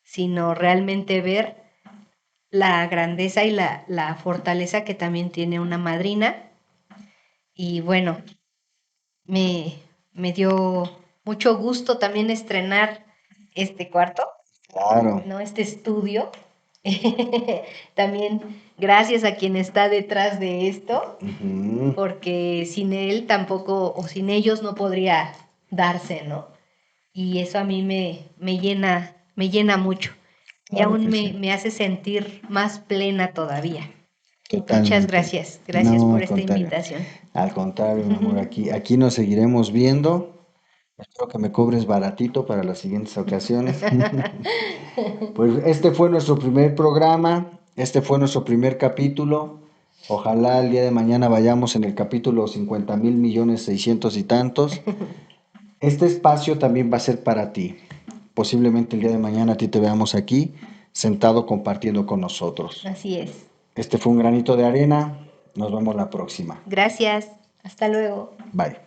Sino realmente ver la grandeza y la fortaleza que también tiene una madrina. Y bueno, me, me dio mucho gusto también estrenar este cuarto, Claro. ¿no? Este estudio. También gracias a quien está detrás de esto, Ujú. porque sin él tampoco, o sin ellos no podría darse, ¿no? Y eso a mí me llena mucho y Claro aún que sí. me hace sentir más plena todavía. Muchas Totalmente. gracias No, por al esta contrario. invitación. Al contrario, mi amor, aquí nos seguiremos viendo. Espero que me cobres baratito para las siguientes ocasiones. Pues este fue nuestro primer programa, este fue nuestro primer capítulo. Ojalá el día de mañana vayamos en el capítulo 50.000.000.600 y tantos. Este espacio también va a ser para ti. Posiblemente el día de mañana a ti te veamos aquí, sentado compartiendo con nosotros. Así es. Este fue un granito de arena. Nos vemos la próxima. Gracias. Hasta luego. Bye.